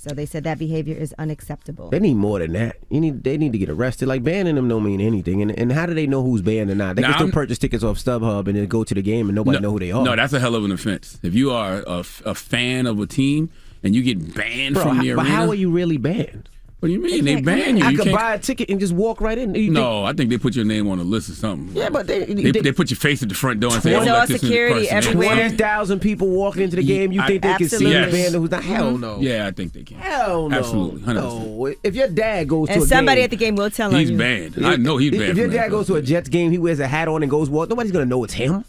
So they said that behavior is unacceptable. They need more than that. They need to get arrested. Like, banning them don't mean anything. And how do they know who's banned or not? They can still purchase tickets off StubHub and then go to the game and nobody know who they are. No, that's a hell of an offense. If you are a fan of a team and you get banned from the arena. But how are you really banned? What do you mean? They ban you. I could buy a ticket and just walk right in. I think they put your name on a list or something. Yeah, but they put your face at the front door and say, There's all security everywhere. 20,000 people walking into the game. You think they can see the band who's not? Hell no. Yeah, I think they can. Hell no. Absolutely. 100%. No. If your dad goes to a game. And somebody at the game will tell him. He's banned. I know he's banned. If your dad goes to a Jets game, he wears a hat on and goes walk, nobody's going to know it's him.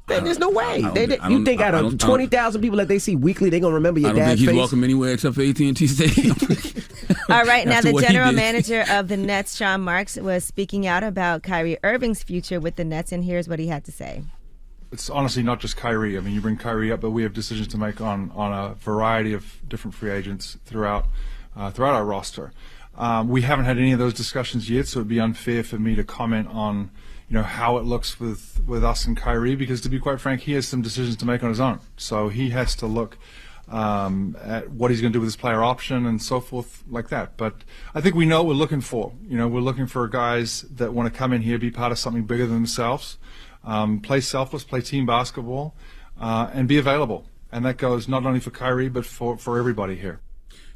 There's no way. You think out of 20,000 people that they see weekly, they're going to remember your dad's face? I don't think he's welcome anywhere except for AT&T Stadium. All right, now the general manager of the Nets, Sean Marks, was speaking out about Kyrie Irving's future with the Nets, and here's what he had to say. It's honestly not just Kyrie. I mean, you bring Kyrie up, but we have decisions to make on a variety of different free agents throughout our roster. We haven't had any of those discussions yet, so it'd be unfair for me to comment on how it looks with us and Kyrie, because to be quite frank, he has some decisions to make on his own. So he has to look at what he's going to do with his player option and so forth like that. But I think we know what we're looking for. We're looking for guys that want to come in here, be part of something bigger than themselves, play selfless, play team basketball, and be available. And that goes not only for Kyrie, but for everybody here.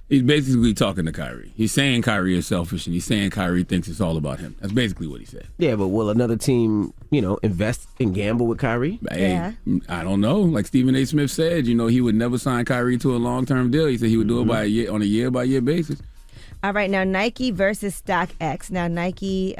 He's basically talking to Kyrie. He's saying Kyrie is selfish, and he's saying Kyrie thinks it's all about him. That's basically what he said. Yeah, but will another team, invest and gamble with Kyrie? Yeah. I don't know. Like Stephen A. Smith said, he would never sign Kyrie to a long-term deal. He said he would do it on a year-by-year basis. All right, now Nike versus Stockx. Now Nike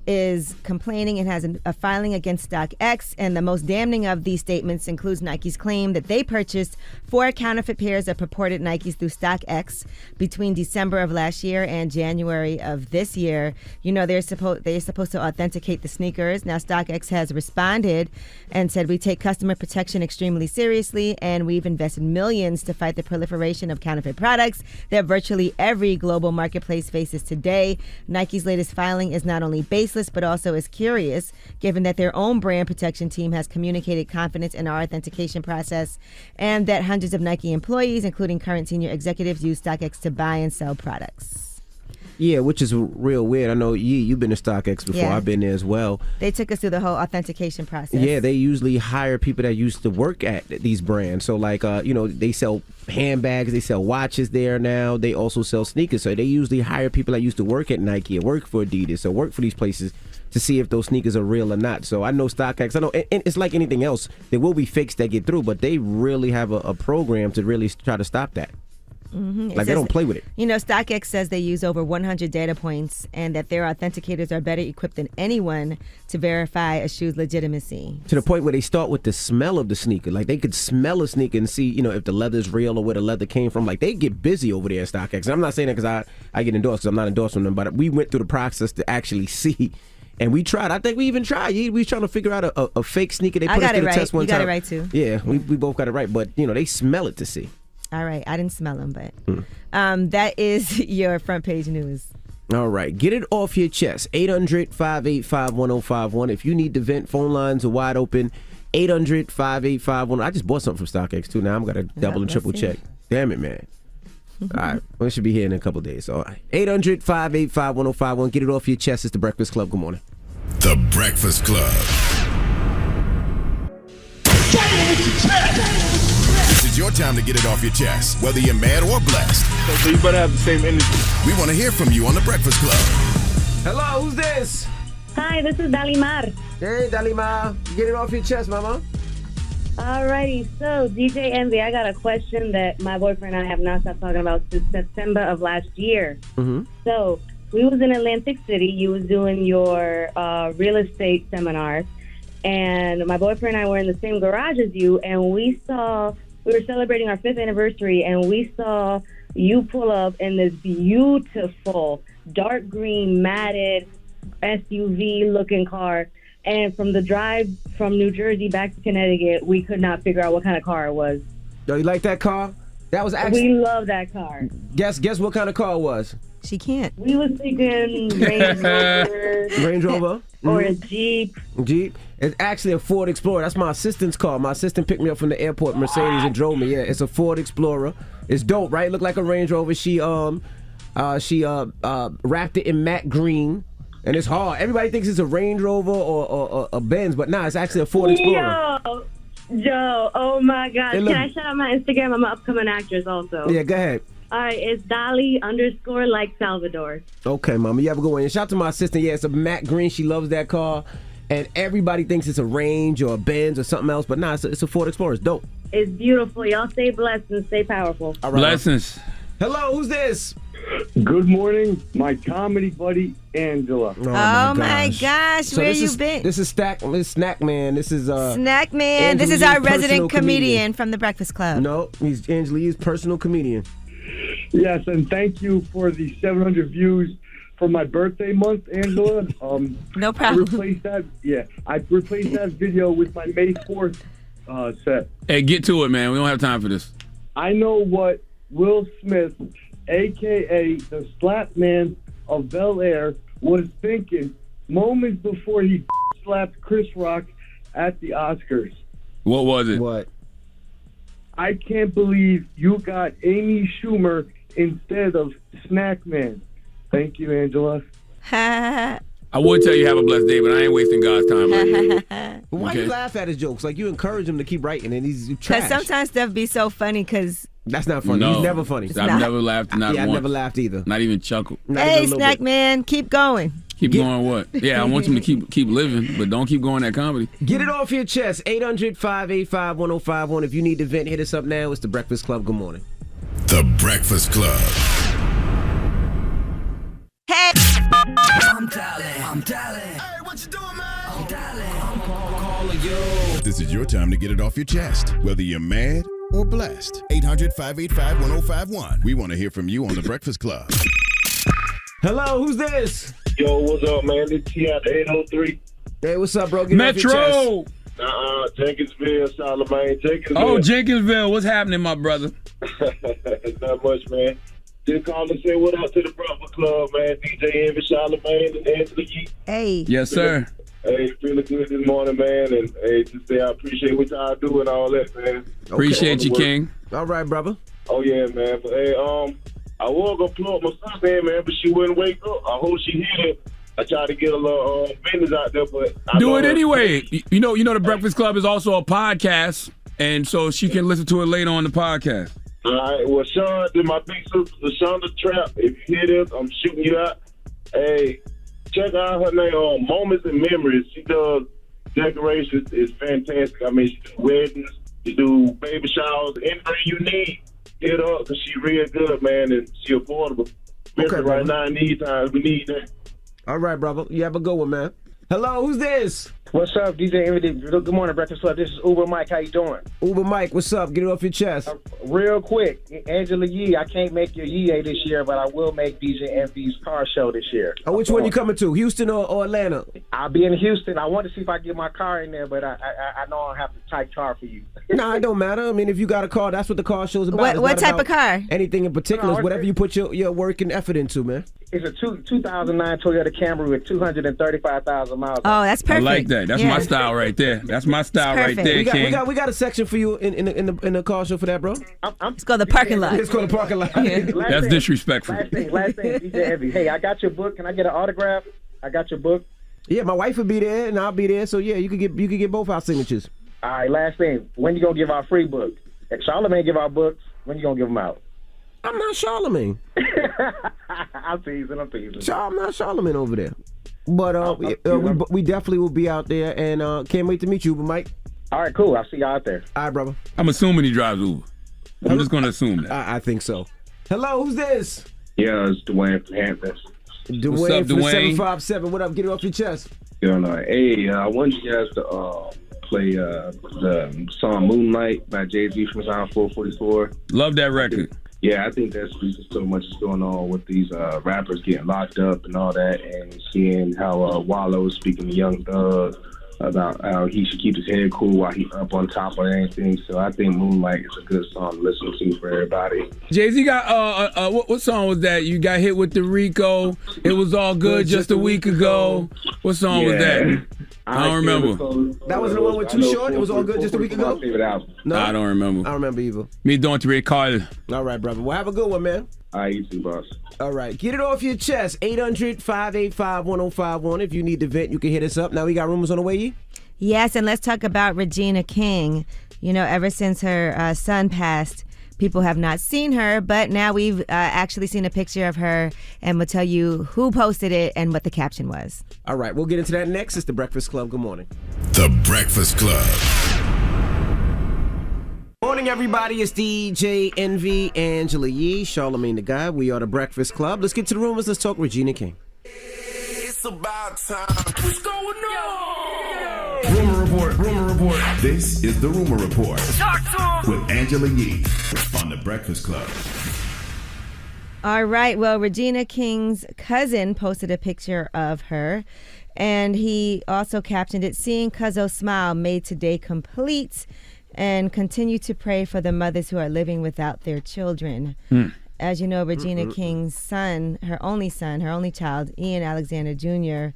is complaining and has a filing against Stockx, and the most damning of these statements includes Nike's claim that they purchased 4 counterfeit pairs of purported Nikes through Stockx between December of last year and January of this year. They're supposed to authenticate the sneakers. Now Stockx has responded and said, we take customer protection extremely seriously, and we've invested millions to fight the proliferation of counterfeit products that virtually every global marketplace faces today. Nike's latest filing is not only baseless, but also is curious, given that their own brand protection team has communicated confidence in our authentication process, and that hundreds of Nike employees, including current senior executives, use StockX to buy and sell products. Yeah, which is real weird. I know you've been to StockX before. Yeah. I've been there as well. They took us through the whole authentication process. Yeah, they usually hire people that used to work at these brands. So like, they sell handbags, they sell watches there now. They also sell sneakers. So they usually hire people that used to work at Nike or work for Adidas or work for these places to see if those sneakers are real or not. So I know StockX, and it's like anything else. There will be fakes that get through, but they really have a program to really try to stop that. Mm-hmm. Like, they don't play with it. StockX says they use over 100 data points and that their authenticators are better equipped than anyone to verify a shoe's legitimacy. To the point where they start with the smell of the sneaker. Like, they could smell a sneaker and see, if the leather's real or where the leather came from. Like, they get busy over there at StockX. And I'm not saying that because I get endorsed, because I'm not endorsed from them, but we went through the process to actually see. And we tried. I think we even tried. We was trying to figure out a fake sneaker. They put us to the test one time. You got it right, too. Yeah, we both got it right. But, they smell it to see. All right. I didn't smell them, but that is your front page news. All right. Get it off your chest. 800-585-1051. If you need to vent, phone lines are wide open. 800-585-1051. I just bought something from StockX, too. Now I'm going to double and triple check. Damn it, man. All right. Well, it should be here in a couple of days. All right. 800-585-1051. Get it off your chest. It's The Breakfast Club. Good morning. The Breakfast Club. This is your time to get it off your chest, whether you're mad or blessed. So you better have the same energy. We want to hear from you on The Breakfast Club. Hello, who's this? Hi, this is Dalimar. Hey, Dalimar. Get it off your chest, mama. Alrighty, so DJ Envy, I got a question that my boyfriend and I have not stopped talking about since September of last year. Mm-hmm. So we was in Atlantic City. You was doing your real estate seminar, and my boyfriend and I were in the same garage as you, and we were celebrating our 5th anniversary, and we saw you pull up in this beautiful dark green matted SUV looking car. And from the drive from New Jersey back to Connecticut, we could not figure out what kind of car it was. Yo, you like that car? That was actually. We love that car. Guess what kind of car it was? She can't. We was thinking Range Rover. Range Rover? or a Jeep? Jeep. It's actually a Ford Explorer. That's my assistant's car. My assistant picked me up from the airport, Mercedes, and drove me. Yeah, it's a Ford Explorer. It's dope, right? Look like a Range Rover. She wrapped it in matte green, and it's hard. Everybody thinks it's a Range Rover or a Benz, but nah, it's actually a Ford Explorer. Joe, oh my God. Can I shout out my Instagram? I'm an upcoming actress also. Yeah, go ahead. All right, it's Dolly_ like Salvador. Okay, mama, you have a good one. And shout out to my assistant. Yeah, it's a matte green. She loves that car. And everybody thinks it's a Range or a Benz or something else, but nah, it's a Ford Explorer. It's dope. It's beautiful. Y'all stay blessed and stay powerful. All right, Blessings. Hello, who's this? Good morning, my comedy buddy, Angela. Oh my gosh, So where this you is, been? This is Snack Man. This is Snack Man. Angela This is Yee's our resident personal comedian from The Breakfast Club. No, he's Angela Yee's personal comedian. Yes, and thank you for the 700 views for my birthday month, Angela. No problem. I replaced that video with my May 4th set. Hey, get to it, man. We don't have time for this. I know what Will Smith, a.k.a. the Slap Man of Bel Air, was thinking moments before he slapped Chris Rock at the Oscars. What was it? What? I can't believe you got Amy Schumer instead of Snack Man. Thank you, Angela. I would tell you have a blessed day, but I ain't wasting God's time. Why you laugh at his jokes? Like, you encourage him to keep writing, and he's trash. Because sometimes stuff be so funny because... That's not funny. No. He's never funny. I've never laughed, not Yeah, I've once. never laughed either. Not even chuckled. Hey, Snack Man, keep going. Keep going what? Yeah, I want him to keep living, but don't keep going that comedy. Get it off your chest. 800-585-1051. If you need to vent, hit us up now. It's The Breakfast Club. Good morning. The Breakfast Club. Hey! I'm dialing. Hey, what you doing, man? I'm dialing. I'm calling you. This is your time to get it off your chest, whether you're mad or blessed. 800-585-1051. We want to hear from you on The Breakfast Club. Hello, who's this? Yo, what's up, man? This T out the 803. Hey, what's up, bro? Get it off your chest. Jenkinsville, Charlamagne, Jenkinsville. Oh, Jenkinsville. What's happening, my brother? Not much, man. Just call and say what up to the Breakfast Club, man. DJ Envy, Charlamagne, and Angela Yee. Hey. Yes, sir. Hey, feeling good this morning, man. And hey, just say I appreciate what y'all do and all that, man. Appreciate you, King. All right, brother. Oh, yeah, man. But hey, I was going to plug my sister in, man, but she wouldn't wake up. I hope she hear it. I tried to get a little business out there, but do it anyway. You know, The Breakfast Club is also a podcast, and so she can listen to it later on the podcast. All right. Well, Sean, did my big sister, Shonda Trap. If you hear this, I'm shooting you out. Hey, check out her name, Moments and Memories. She does decorations. It's fantastic. I mean, she do weddings, she do baby showers, anything you need. Hit her up because she real good, man, and she affordable. Especially right now in these times, we need that. All right, brother. You have a good one, man. Hello, who's this? What's up, DJ Envy? Good morning, Breakfast Club. This is Uber Mike. How you doing? Uber Mike, what's up? Get it off your chest. Real quick, Angela Yee, I can't make your Yee this year, but I will make DJ Envy's car show this year. Oh, which one you coming to? Houston or Atlanta? I'll be in Houston. I want to see if I can get my car in there, but I know I'll have to type car for you. No, it don't matter. I mean, if you got a car, that's what the car show's about. What type of car? Anything in particular. It's whatever you put your work and effort into, man. It's a 2009 Toyota Camry with 235,000 miles. Oh, that's perfect. I like that. That's my style right there. That's my style right there, King. We got a section for you in the car show for that, bro. It's called the parking lot. It's called the parking lot. That's disrespectful. Last thing, DJ Envy. Hey, I got your book. Can I get an autograph? I got your book. Yeah, my wife will be there and I'll be there. So yeah, you could get both our signatures. All right, last thing. When you gonna give out free books? If Charlamagne give out books, when you gonna give them out? I'm not Charlamagne. I'm teasing. I'm not Charlamagne over there. But we definitely will be out there, and can't wait to meet you, Uber Mike. All right, cool. I'll see you out there. All right, brother. I'm assuming he drives Uber. I'm just going to assume that. I think so. Hello, who's this? Yeah, it's Dwayne from Hampton. Dwayne What's up, from Dwayne? 757. What up? Get it off your chest. Hey, I wanted you guys to play the song Moonlight by Jay-Z from Sound 444. Love that record. Yeah, I think that's just so much is going on with these rappers getting locked up and all that, and seeing how Wallow is speaking to Young Thug about how he should keep his head cool while he's up on top of anything. So I think Moonlight is a good song to listen to for everybody. Jay-Z got, what song was that? You got hit with the Rico. It was all good just a week ago. What song was that? I don't remember. That wasn't the one with Too Short? It was all good just a week ago? No, I don't remember. I don't remember either. Me don't recall. All right, brother. Well, have a good one, man. All right, you too, boss. All right. Get it off your chest. 800-585-1051. If you need to vent, you can hit us up. Now we got rumors on the way, Yee? Yes, and let's talk about Regina King. You know, ever since her son passed, people have not seen her, but now we've actually seen a picture of her, and we'll tell you who posted it and what the caption was. All right, we'll get into that next. It's The Breakfast Club. Good morning. The Breakfast Club. Morning, everybody. It's DJ Envy, Angela Yee, Charlamagne the Guy. We are The Breakfast Club. Let's get to the rumors. Let's talk Regina King. It's about time. What's going on? Rumor report. This is the Rumor Report with Angela Yee on The Breakfast Club. All right. Well, Regina King's cousin posted a picture of her, and he also captioned it, "Seeing Cuzzo smile made today complete, and continue to pray for the mothers who are living without their children." As you know, Regina King's son, her only child, Ian Alexander Jr.,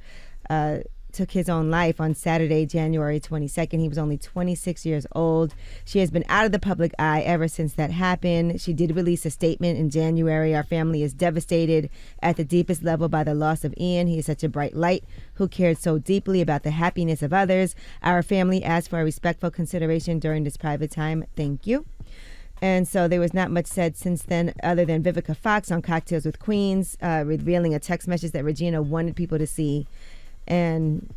took his own life on Saturday, January 22nd. He was only 26 years old. She has been out of the public eye ever since that happened. She did release a statement in January. "Our family is devastated at the deepest level by the loss of Ian. He is such a bright light who cared so deeply about the happiness of others. Our family asks for a respectful consideration during this private time. Thank you." And so there was not much said since then other than Vivica Fox on Cocktails with Queens revealing a text message that Regina wanted people to see. And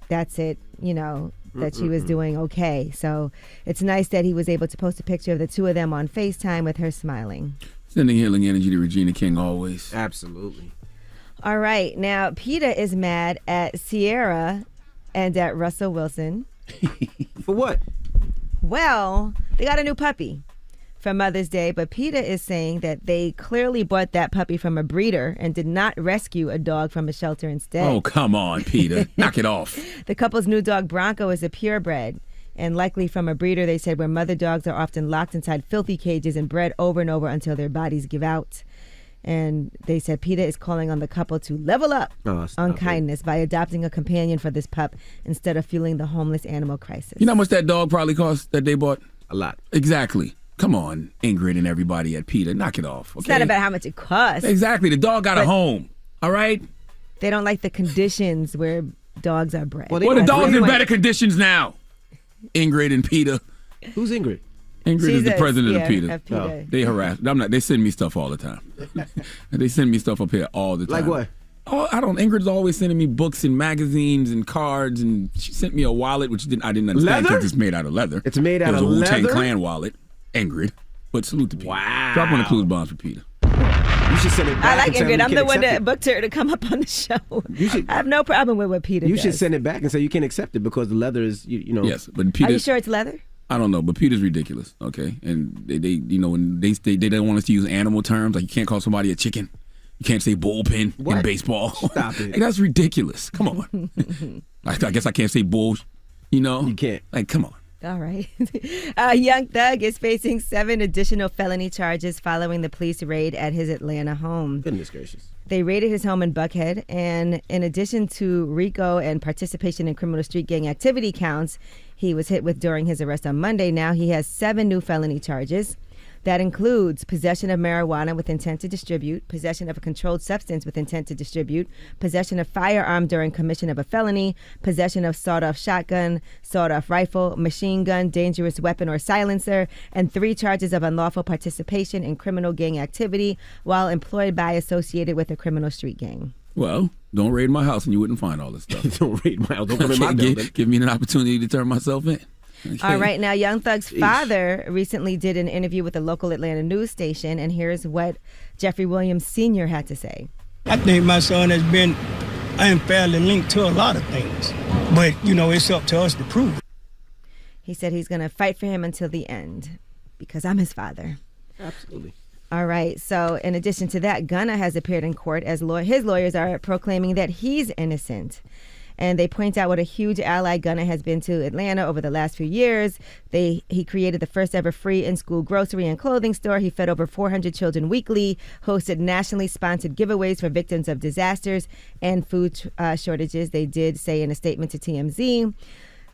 that's it, you know, that she was doing okay. So it's nice that he was able to post a picture of the two of them on FaceTime with her smiling. Sending healing energy to Regina King always. Absolutely. All right. Now, PETA is mad at Sierra and at Russell Wilson. For what? Well, they got a new puppy for Mother's Day, but PETA is saying that they clearly bought that puppy from a breeder and did not rescue a dog from a shelter instead. Oh, come on, PETA. Knock it off. The couple's new dog, Bronco, is a purebred and likely from a breeder, they said, where mother dogs are often locked inside filthy cages and bred over and over until their bodies give out. And they said PETA is calling on the couple to level up on kindness by adopting a companion for this pup instead of fueling the homeless animal crisis. You know how much that dog probably cost that they bought? A lot. Exactly. Come on, Ingrid and everybody at PETA. Knock it off. Okay? It's not about how much it costs. Exactly. The dog got a home. All right? They don't like the conditions where dogs are bred. Well, the dog's in better conditions now. Ingrid and PETA. Who's Ingrid? Ingrid is the president of PETA. Of PETA. Oh. They harass. They send me stuff all the time. They send me stuff up here all the time. Like what? Oh, I don't. Ingrid's always sending me books and magazines and cards, and she sent me a wallet, which I didn't understand because it's made out of leather. It's made out of leather? It was a Wu-Tang Clan wallet. Ingrid. But salute to PETA. Wow. Drop on the clues bombs for PETA. You should send it back. I like Ingrid. I'm the one that booked her to come up on the show. I have no problem with what PETA You does. should send it back and say you can accept it because the leather is, you know. Yes, but PETA. Are you sure it's leather? I don't know, but PETA's ridiculous, okay? And they you know, when they don't want us to use animal terms, like you can't call somebody a chicken. You can't say bullpen in baseball. Stop it. Hey, that's ridiculous. Come on. I guess I can't say bull, you know? You can't. Like, come on. All right. Young Thug is facing 7 additional felony charges following the police raid at his Atlanta home. Goodness gracious. They raided his home in Buckhead, and in addition to RICO and participation in criminal street gang activity counts he was hit with during his arrest on Monday, now he has 7 new felony charges. That includes possession of marijuana with intent to distribute, possession of a controlled substance with intent to distribute, possession of firearm during commission of a felony, possession of sawed-off shotgun, sawed-off rifle, machine gun, dangerous weapon or silencer, and 3 charges of unlawful participation in criminal gang activity while employed by associated with a criminal street gang. Well, don't raid my house and you wouldn't find all this stuff. Don't raid my house. Don't come in my building. Give me an opportunity to turn myself in. Okay. All right, now Young Thug's father recently did an interview with a local Atlanta news station, and here's what Jeffrey Williams Sr. had to say. I think my son has been unfairly linked to a lot of things, but, you know, it's up to us to prove it. He said he's going to fight for him until the end because I'm his father. Absolutely. All right, so in addition to that, Gunna has appeared in court as his lawyers are proclaiming that he's innocent. And they point out what a huge ally Gunna has been to Atlanta over the last few years. He created the first ever free in-school grocery and clothing store. He fed over 400 children weekly, hosted nationally sponsored giveaways for victims of disasters and food shortages. They did say in a statement to TMZ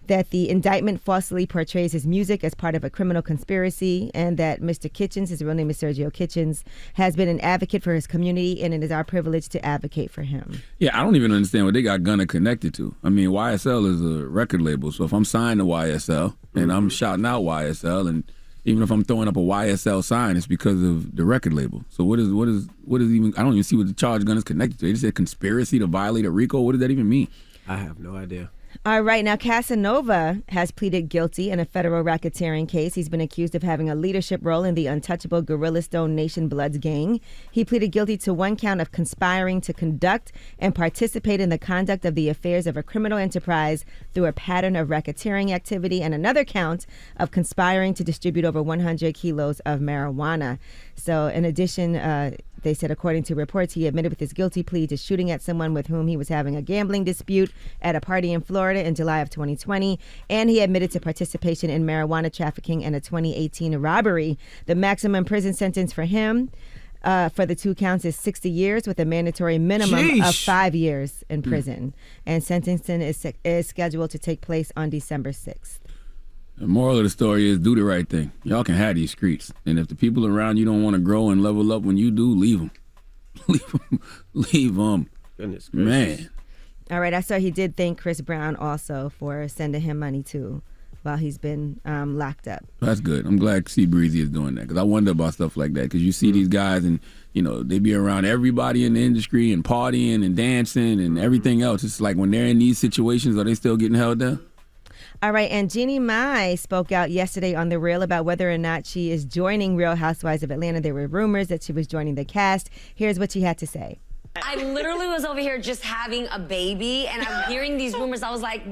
that the indictment falsely portrays his music as part of a criminal conspiracy, and that Mr. Kitchens, his real name is Sergio Kitchens, has been an advocate for his community, and it is our privilege to advocate for him. Yeah, I don't even understand what they got Gunna connected to. I mean, YSL is a record label, so if I'm signed to YSL and I'm shouting out YSL, and even if I'm throwing up a YSL sign, it's because of the record label. So what is even? I don't even see what the charge Gunna's connected to. They just said conspiracy to violate a RICO. What does that even mean? I have no idea. All right, now Casanova has pleaded guilty in a federal racketeering case. He's been accused of having a leadership role in the untouchable Gorilla Stone Nation Bloods gang. He pleaded guilty to one count of conspiring to conduct and participate in the conduct of the affairs of a criminal enterprise through a pattern of racketeering activity, and another count of conspiring to distribute over 100 kilos of marijuana. So in addition, they said, according to reports, he admitted with his guilty plea to shooting at someone with whom he was having a gambling dispute at a party in Florida in July of 2020. And he admitted to participation in marijuana trafficking in a 2018 robbery. The maximum prison sentence for him for the two counts is 60 years with a mandatory minimum of 5 years in prison. And sentencing is scheduled to take place on December 6th. The moral of the story is do the right thing. Y'all can have these streets. And if the people around you don't want to grow and level up when you do, leave them. Leave them. Goodness gracious. Man. All right, I saw he did thank Chris Brown also for sending him money too while he's been locked up. That's good. I'm glad C Breezy is doing that because I wonder about stuff like that because you see these guys and, you know, they be around everybody in the industry and partying and dancing and everything else. It's like when they're in these situations, are they still getting held down? All right, and Jeannie Mai spoke out yesterday on The Real about whether or not she is joining Real Housewives of Atlanta. There were rumors that she was joining the cast. Here's what she had to say. I literally was over here just having a baby, and I'm hearing these rumors. I was like,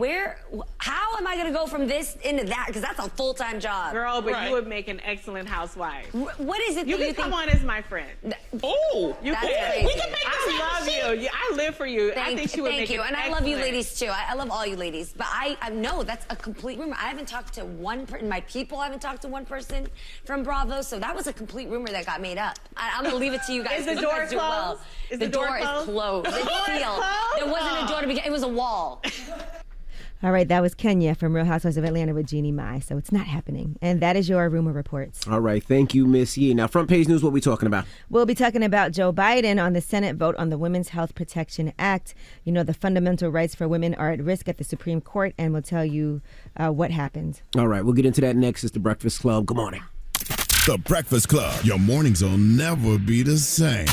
how am I going to go from this into that? Because that's a full-time job. Girl, but you would make an excellent housewife. What is it you that can come on as my friend. Oh, you that's can. crazy. We can make I love you. I live for you. I think she would make you. it And excellent. I love you ladies, too. I love all you ladies. But I know that's a complete rumor. I haven't talked to one person. My people haven't talked to one person from Bravo, so that was a complete rumor that got made up. I'm going to leave it to you guys. Is the door closed? Well. Is the door is closed. It's sealed. There wasn't a door to begin. It was a wall. All right, that was Kenya from Real Housewives of Atlanta with Jeannie Mai. So it's not happening. And that is your rumor reports. All right, thank you, Miss Yee. Now, front page news, what we talking about? We'll be talking about Joe Biden on the Senate vote on the Women's Health Protection Act. You know, the fundamental rights for women are at risk at the Supreme Court, and we'll tell you what happened. All right, we'll get into that next. It's The Breakfast Club. Good morning. The Breakfast Club. Your mornings will never be the same.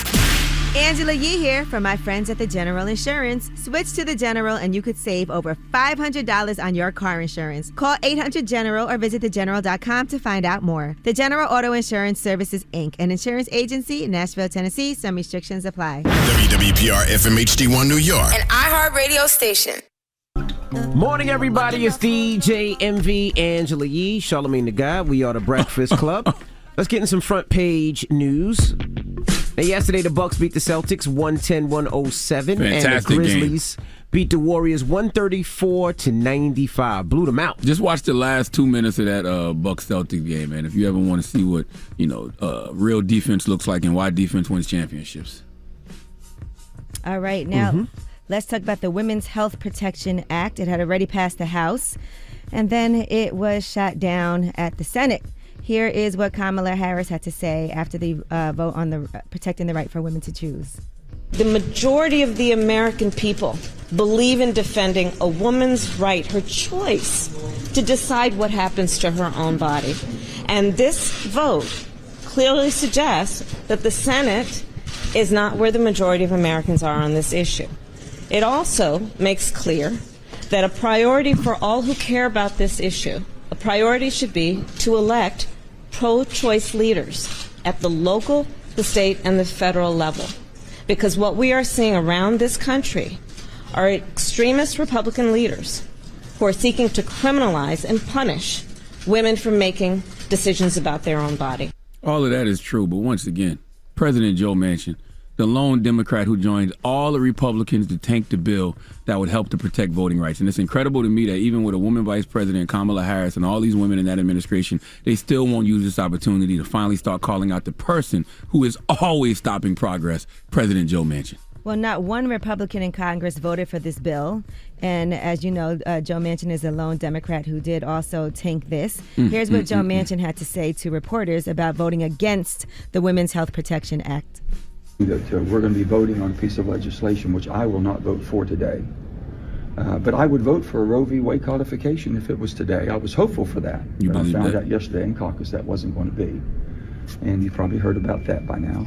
Angela Yee here from my friends at the General Insurance. Switch to the General and you could save over $500 on your car insurance. Call 800-GENERAL or visit thegeneral.com to find out more. The General Auto Insurance Services, Inc., an insurance agency, Nashville, Tennessee. Some restrictions apply. WWPR FM HD1 New York. An iHeartRadio station. Morning, everybody. It's DJ MV, Angela Yee, Charlamagne the Guy. We are the Breakfast Club. Let's get in some front page news. Now, yesterday, the Bucks beat the Celtics 110-107. Fantastic and the Grizzlies beat the Warriors 134-95. Blew them out. Just watch the last 2 minutes of that Bucks Celtics game, man. If you ever want to see what, real defense looks like and why defense wins championships. All right, now let's talk about the Women's Health Protection Act. It had already passed the House, and then it was shot down at the Senate. Here is what Kamala Harris had to say after the vote on the protecting the right for women to choose. The majority of the American people believe in defending a woman's right, her choice, to decide what happens to her own body. And this vote clearly suggests that the Senate is not where the majority of Americans are on this issue. It also makes clear that a priority for all who care about this issue, a priority should be to elect pro-choice leaders at the local, the state, and the federal level. Because what we are seeing around this country are extremist Republican leaders who are seeking to criminalize and punish women for making decisions about their own body. All of that is true, but once again, President Joe Manchin, the lone Democrat who joins all the Republicans to tank the bill that would help to protect voting rights. And it's incredible to me that even with a woman vice president, Kamala Harris, and all these women in that administration, they still won't use this opportunity to finally start calling out the person who is always stopping progress, President Joe Manchin. Well, not one Republican in Congress voted for this bill. And as you know, Joe Manchin is a lone Democrat who did also tank this. Here's what Joe Manchin had to say to reporters about voting against the Women's Health Protection Act. That we're going to be voting on a piece of legislation which I will not vote for today. But I would vote for a Roe v. Wade codification if it was today. I was hopeful for that. But I found out yesterday in caucus that wasn't going to be. And you probably heard about that by now.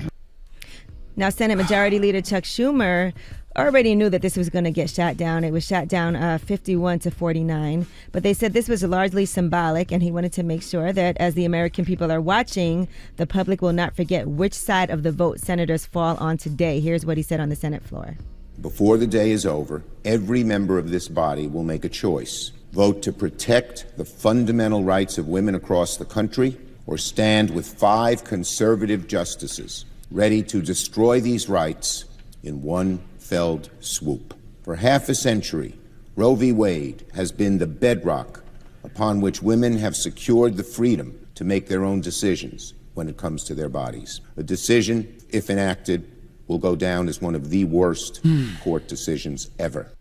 Now, Senate Majority Leader Chuck Schumer already knew that this was going to get shot down. It was shot down 51-49. But they said this was largely symbolic, and he wanted to make sure that as the American people are watching, the public will not forget which side of the vote senators fall on today. Here's what he said on the Senate floor. Before the day is over, every member of this body will make a choice. Vote to protect the fundamental rights of women across the country, or stand with 5 conservative justices ready to destroy these rights in one felled swoop. For half a century, Roe v. Wade has been the bedrock upon which women have secured the freedom to make their own decisions when it comes to their bodies. A decision, if enacted, will go down as one of the worst court decisions ever.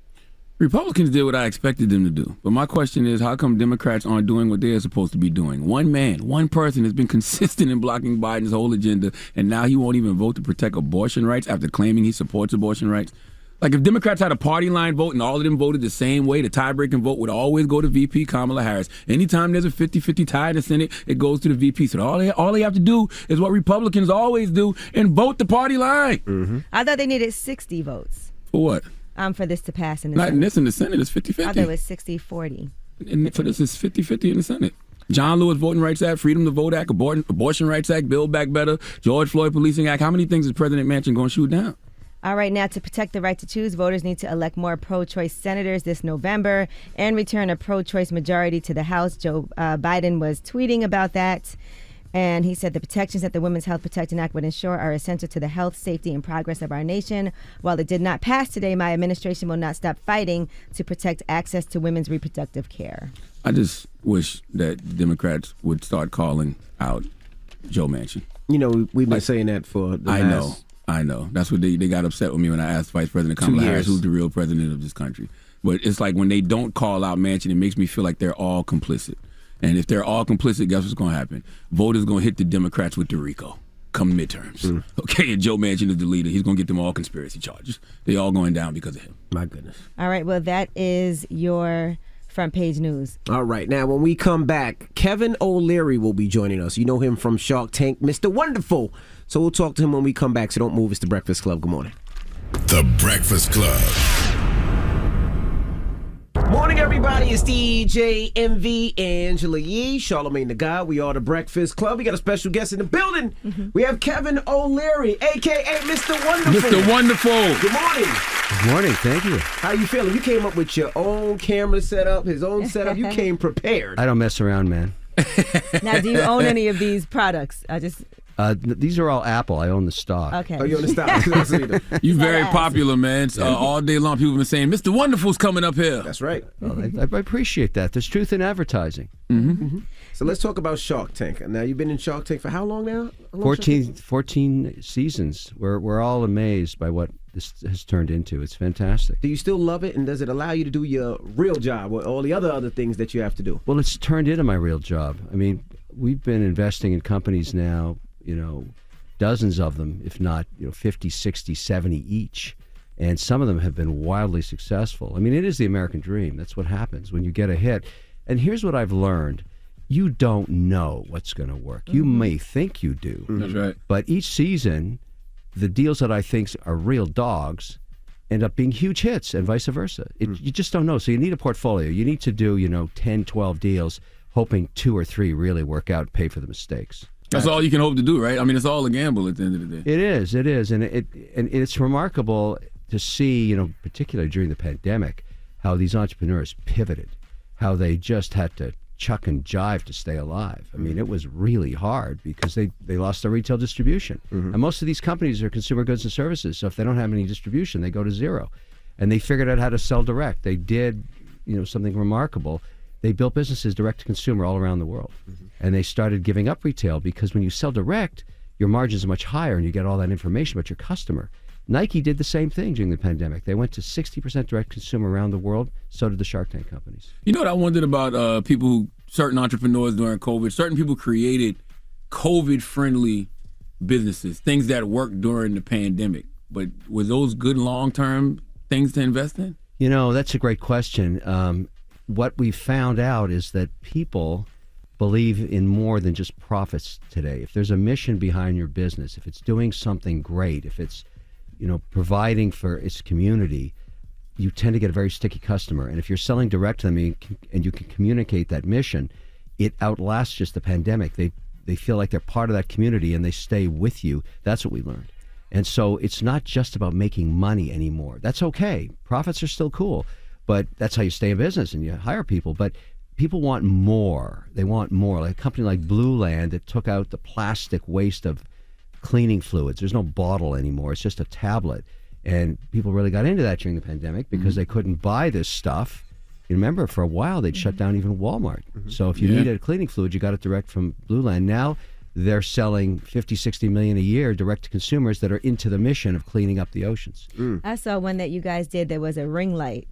Republicans did what I expected them to do. But my question is, how come Democrats aren't doing what they're supposed to be doing? One man, one person has been consistent in blocking Biden's whole agenda, and now he won't even vote to protect abortion rights after claiming he supports abortion rights. Like, if Democrats had a party line vote and all of them voted the same way, the tie-breaking vote would always go to VP Kamala Harris. Anytime there's a 50-50 tie in the Senate, it goes to the VP. So all they have to do is what Republicans always do and vote the party line. I thought they needed 60 votes. For what? For this to pass in the Not Senate. in this in the Senate, it's 50-50. I thought it was 60-40. And for this, it's 50-50 in the Senate. John Lewis Voting Rights Act, Freedom to Vote Act, Abortion Rights Act, Build Back Better, George Floyd Policing Act. How many things is President Manchin going to shoot down? All right, now to protect the right to choose, voters need to elect more pro-choice senators this November and return a pro-choice majority to the House. Joe Biden was tweeting about that. And he said the protections that the Women's Health Protection Act would ensure are essential to the health, safety, and progress of our nation. While it did not pass today, my administration will not stop fighting to protect access to women's reproductive care. I just wish that Democrats would start calling out Joe Manchin. You know, we've been saying that for the last... I know. That's what they got upset with me when I asked Vice President Kamala Harris who's the real president of this country. But it's like when they don't call out Manchin, it makes me feel like they're all complicit. And if they're all complicit, guess what's going to happen? Voters going to hit the Democrats with the RICO come midterms. Okay, and Joe Manchin is the leader. He's going to get them all conspiracy charges. They all going down because of him. My goodness. All right, well, that is your front page news. All right, now when we come back, Kevin O'Leary will be joining us. You know him from Shark Tank, Mr. Wonderful. So we'll talk to him when we come back, so don't move. It's The Breakfast Club. Good morning. The Breakfast Club. Morning, everybody. It's DJ MV, Angela Yee, Charlamagne the God. We are The Breakfast Club. We got a special guest in the building. We have Kevin O'Leary, a.k.a. Mr. Wonderful. Mr. Wonderful. Good morning. Good morning. Thank you. How you feeling? You came up with your own camera setup, his own setup. You came prepared. I don't mess around, man. Now, do you own any of these products? These are all Apple. I own the stock. Okay. Oh, you own the stock. You very popular, man. All day long, people have been saying, Mr. Wonderful's coming up here. That's right. Well, I appreciate that. There's truth in advertising. So let's talk about Shark Tank. Now, you've been in Shark Tank for how long now? 14 seasons. We're all amazed by what this has turned into. It's fantastic. Do you still love it, and does it allow you to do your real job or all the other things that you have to do? Well, it's turned into my real job. I mean, we've been investing in companies now, dozens of them, if not 50, 60, 70 each. And some of them have been wildly successful. I mean, it is the American dream. That's what happens when you get a hit. And here's what I've learned. You don't know what's going to work. You may think you do. That's right. But each season, the deals that I think are real dogs end up being huge hits and vice versa. You just don't know. So you need a portfolio. You need to do, 10, 12 deals, hoping 2 or 3 really work out and pay for the mistakes. That's all you can hope to do, right? I mean, it's all a gamble at the end of the day. It is, and it's remarkable to see, particularly during the pandemic, how these entrepreneurs pivoted, how they just had to chuck and jive to stay alive. I mean, it was really hard because they lost their retail distribution. And most of these companies are consumer goods and services, so if they don't have any distribution, they go to zero. And they figured out how to sell direct. They did, something remarkable. They built businesses direct to consumer all around the world. And they started giving up retail because when you sell direct, your margins are much higher and you get all that information about your customer. Nike did the same thing during the pandemic. They went to 60% direct consumer around the world. So did the Shark Tank companies. You know what I wondered about certain entrepreneurs during COVID? Certain people created COVID-friendly businesses, things that worked during the pandemic. But were those good long-term things to invest in? That's a great question. What we found out is that people believe in more than just profits today. If there's a mission behind your business, if it's doing something great, if it's providing for its community, you tend to get a very sticky customer. And if you're selling direct to them and you can communicate that mission, it outlasts just the pandemic. They feel like they're part of that community and they stay with you. That's what we learned. And so it's not just about making money anymore. That's okay. Profits are still cool, but that's how you stay in business and you hire people. But people want more. They want more. Like a company like Blue Land that took out the plastic waste of cleaning fluids. There's no bottle anymore. It's just a tablet. And people really got into that during the pandemic because they couldn't buy this stuff. You remember, for a while, they'd shut down even Walmart. So if you needed a cleaning fluid, you got it direct from Blue Land. Now they're selling 50, 60 million a year direct to consumers that are into the mission of cleaning up the oceans. I saw one that you guys did that was a ring light.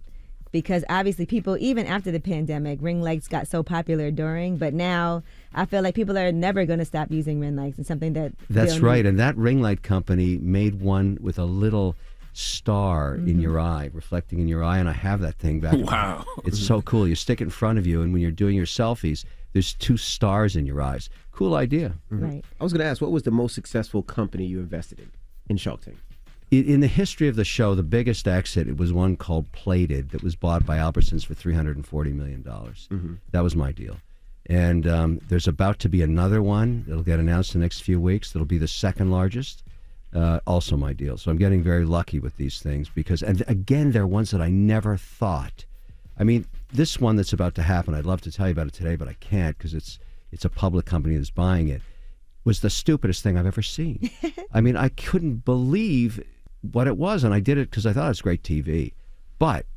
Because obviously people, even after the pandemic, ring lights got so popular during, but now I feel like people are never going to stop using ring lights. It's something That's right. And that ring light company made one with a little star in your eye, reflecting in your eye, and I have that thing back. Wow. It's so cool. You stick it in front of you, and when you're doing your selfies, there's 2 stars in your eyes. Cool idea. Right. I was going to ask, what was the most successful company you invested in Shark Tank? In the history of the show, the biggest exit, it was one called Plated that was bought by Albertsons for $340 million. That was my deal. And there's about to be another one. It'll get announced in the next few weeks. It'll be the second largest. Also my deal. So I'm getting very lucky with these things because, and again, they're ones that I never thought. I mean, this one that's about to happen, I'd love to tell you about it today, but I can't because it's a public company that's buying it, was the stupidest thing I've ever seen. I mean, I couldn't believe what it was, and I did it because I thought it was great TV. But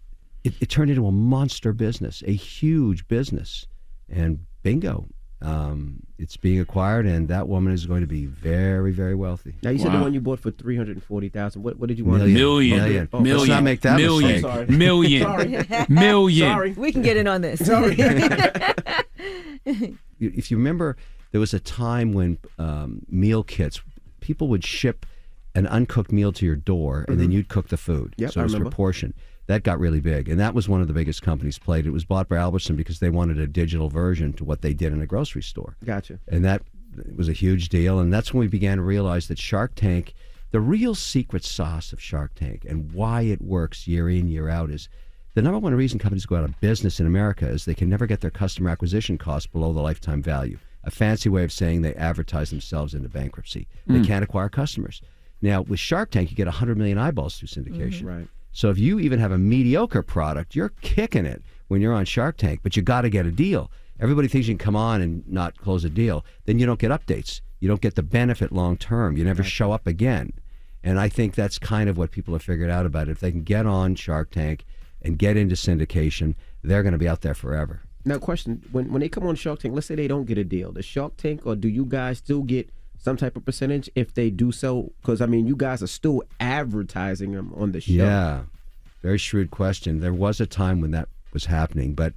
it turned into a monster business, a huge business. And bingo, it's being acquired, and that woman is going to be very, very wealthy. Now, you said the one you bought for $340,000. What did you want? Million. Let's not make that mistake. Sorry. Million. Sorry. We can get in on this. Sorry. If you remember, there was a time when meal kits, people would ship an uncooked meal to your door, and then you'd cook the food. Yep, so it was proportioned. That got really big, and that was one of the biggest companies played. It was bought by Albertsons because they wanted a digital version to what they did in a grocery store. Gotcha. And that was a huge deal, and that's when we began to realize that Shark Tank, the real secret sauce of Shark Tank and why it works year in, year out is the number one reason companies go out of business in America is they can never get their customer acquisition costs below the lifetime value. A fancy way of saying they advertise themselves into bankruptcy. They can't acquire customers. Now, with Shark Tank, you get 100 million eyeballs through syndication. Right. So if you even have a mediocre product, you're kicking it when you're on Shark Tank, but you got to get a deal. Everybody thinks you can come on and not close a deal. Then you don't get updates. You don't get the benefit long term. You never show up again. And I think that's kind of what people have figured out about it. If they can get on Shark Tank and get into syndication, they're going to be out there forever. Now, question, when they come on Shark Tank, let's say they don't get a deal. Does Shark Tank, or do you guys still get some type of percentage if they do so? Because, I mean, you guys are still advertising them on the show. Yeah, very shrewd question. There was a time when that was happening, but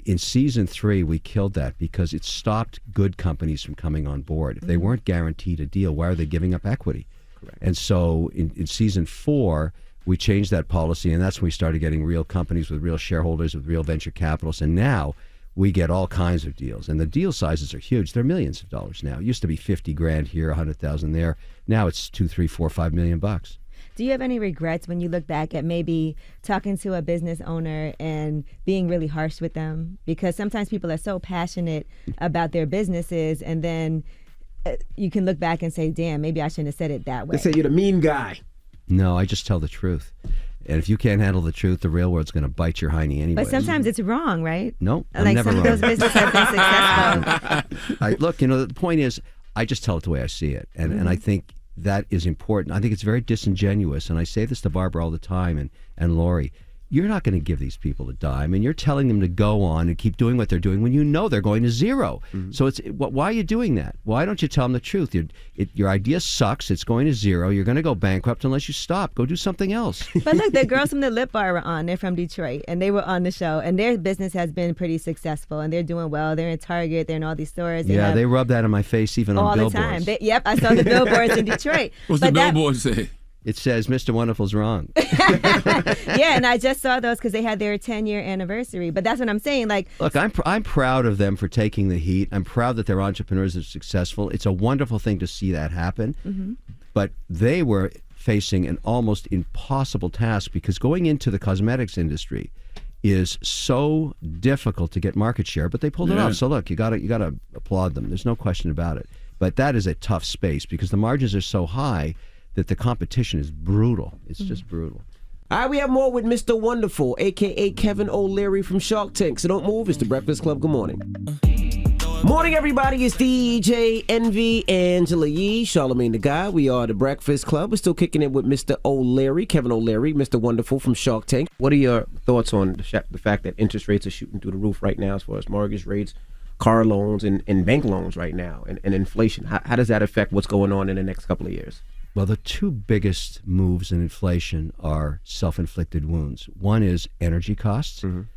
in season 3, we killed that because it stopped good companies from coming on board. If they weren't guaranteed a deal, why are they giving up equity? Correct. And so in season 4, we changed that policy, and that's when we started getting real companies with real shareholders, with real venture capitalists, and now we get all kinds of deals, and the deal sizes are huge. They're millions of dollars now. It used to be 50 grand here, 100,000 there. Now it's $2, $3, $4, $5 million bucks. Do you have any regrets when you look back at maybe talking to a business owner and being really harsh with them? Because sometimes people are so passionate about their businesses, and then you can look back and say, damn, maybe I shouldn't have said it that way. They say you're the mean guy. No, I just tell the truth. And if you can't handle the truth, the real world's going to bite your hiney anyway. But sometimes it's wrong, right? No, I'm like never some wrong. of those businesses have been successful. Look, the point is, I just tell it the way I see it. And I think that is important. I think it's very disingenuous. And I say this to Barbara all the time and Lori. You're not going to give these people a dime, and you're telling them to go on and keep doing what they're doing when you know they're going to zero. So why are you doing that? Why don't you tell them the truth? Your idea sucks. It's going to zero. You're going to go bankrupt unless you stop. Go do something else. But look, the girls from the Lip Bar were on. They're from Detroit, and they were on the show, and their business has been pretty successful, and they're doing well. They're in Target. They're in all these stores. They rub that in my face even on billboards. All the time. Yep, I saw the billboards in Detroit. What's the billboard say? It says, Mr. Wonderful's wrong. Yeah, and I just saw those because they had their 10-year anniversary. But that's what I'm saying. Like, look, I'm proud of them for taking the heat. I'm proud that they're entrepreneurs that are successful. It's a wonderful thing to see that happen. But they were facing an almost impossible task because going into the cosmetics industry is so difficult to get market share. But they pulled it off. So look, you gotta applaud them. There's no question about it. But that is a tough space because the margins are so high that the competition is brutal. It's just brutal. All right, we have more with Mr. Wonderful, a.k.a. Kevin O'Leary from Shark Tank. So don't move. It's The Breakfast Club. Good morning. Morning, everybody. It's DJ Envy, Angela Yee, Charlamagne the Guy. We are The Breakfast Club. We're still kicking it with Mr. O'Leary, Kevin O'Leary, Mr. Wonderful from Shark Tank. What are your thoughts on the fact that interest rates are shooting through the roof right now as far as mortgage rates, car loans, and bank loans right now, and inflation? How does that affect what's going on in the next couple of years? Well, the two biggest moves in inflation are self-inflicted wounds. One is energy costs, $4,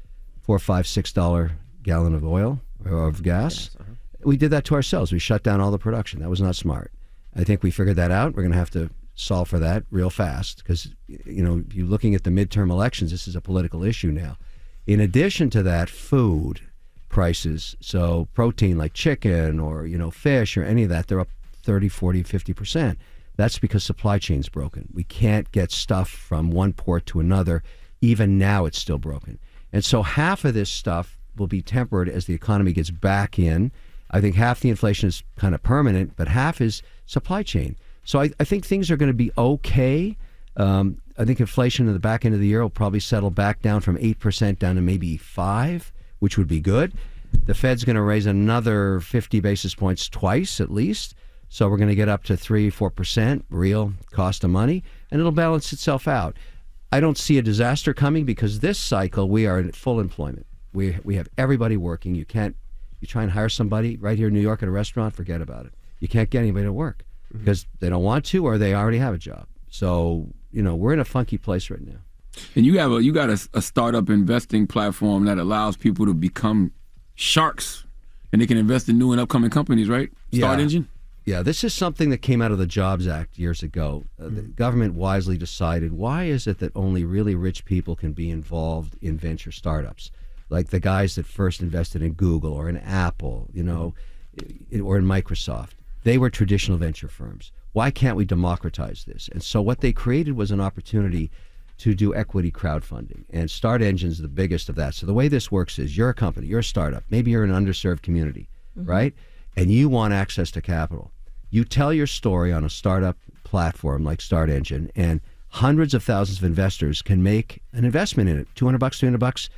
$5, $6 gallon of oil or of gas. We did that to ourselves. We shut down all the production. That was not smart. I think we figured that out. We're going to have to solve for that real fast because, you're looking at the midterm elections. This is a political issue now. In addition to that, food prices, so protein like chicken or, fish or any of that, they're up 30, 40, 50%. That's because supply chain's broken. We can't get stuff from one port to another. Even now, it's still broken. And so half of this stuff will be tempered as the economy gets back in. I think half the inflation is kind of permanent, but half is supply chain. So I think things are going to be okay. I think inflation in the back end of the year will probably settle back down from 8% down to maybe 5%, which would be good. The Fed's going to raise another 50 basis points twice at least. So we're going to get up to 3-4% real cost of money, and it'll balance itself out. I don't see a disaster coming because this cycle we are in full employment. We have everybody working. You try and hire somebody right here in New York at a restaurant, forget about it. You can't get anybody to work because they don't want to or they already have a job. So we're in a funky place right now. And you got a startup investing platform that allows people to become sharks, and they can invest in new and upcoming companies, right? Start Engine. Yeah, this is something that came out of the Jobs Act years ago. The government wisely decided, why is it that only really rich people can be involved in venture startups? Like the guys that first invested in Google or in Apple, or in Microsoft. They were traditional venture firms. Why can't we democratize this? And so what they created was an opportunity to do equity crowdfunding. And Start Engine's the biggest of that. So the way this works is you're a company, you're a startup, maybe you're in an underserved community, right? And you want access to capital. You tell your story on a startup platform like Start Engine, and hundreds of thousands of investors can make an investment in it, $200, $300,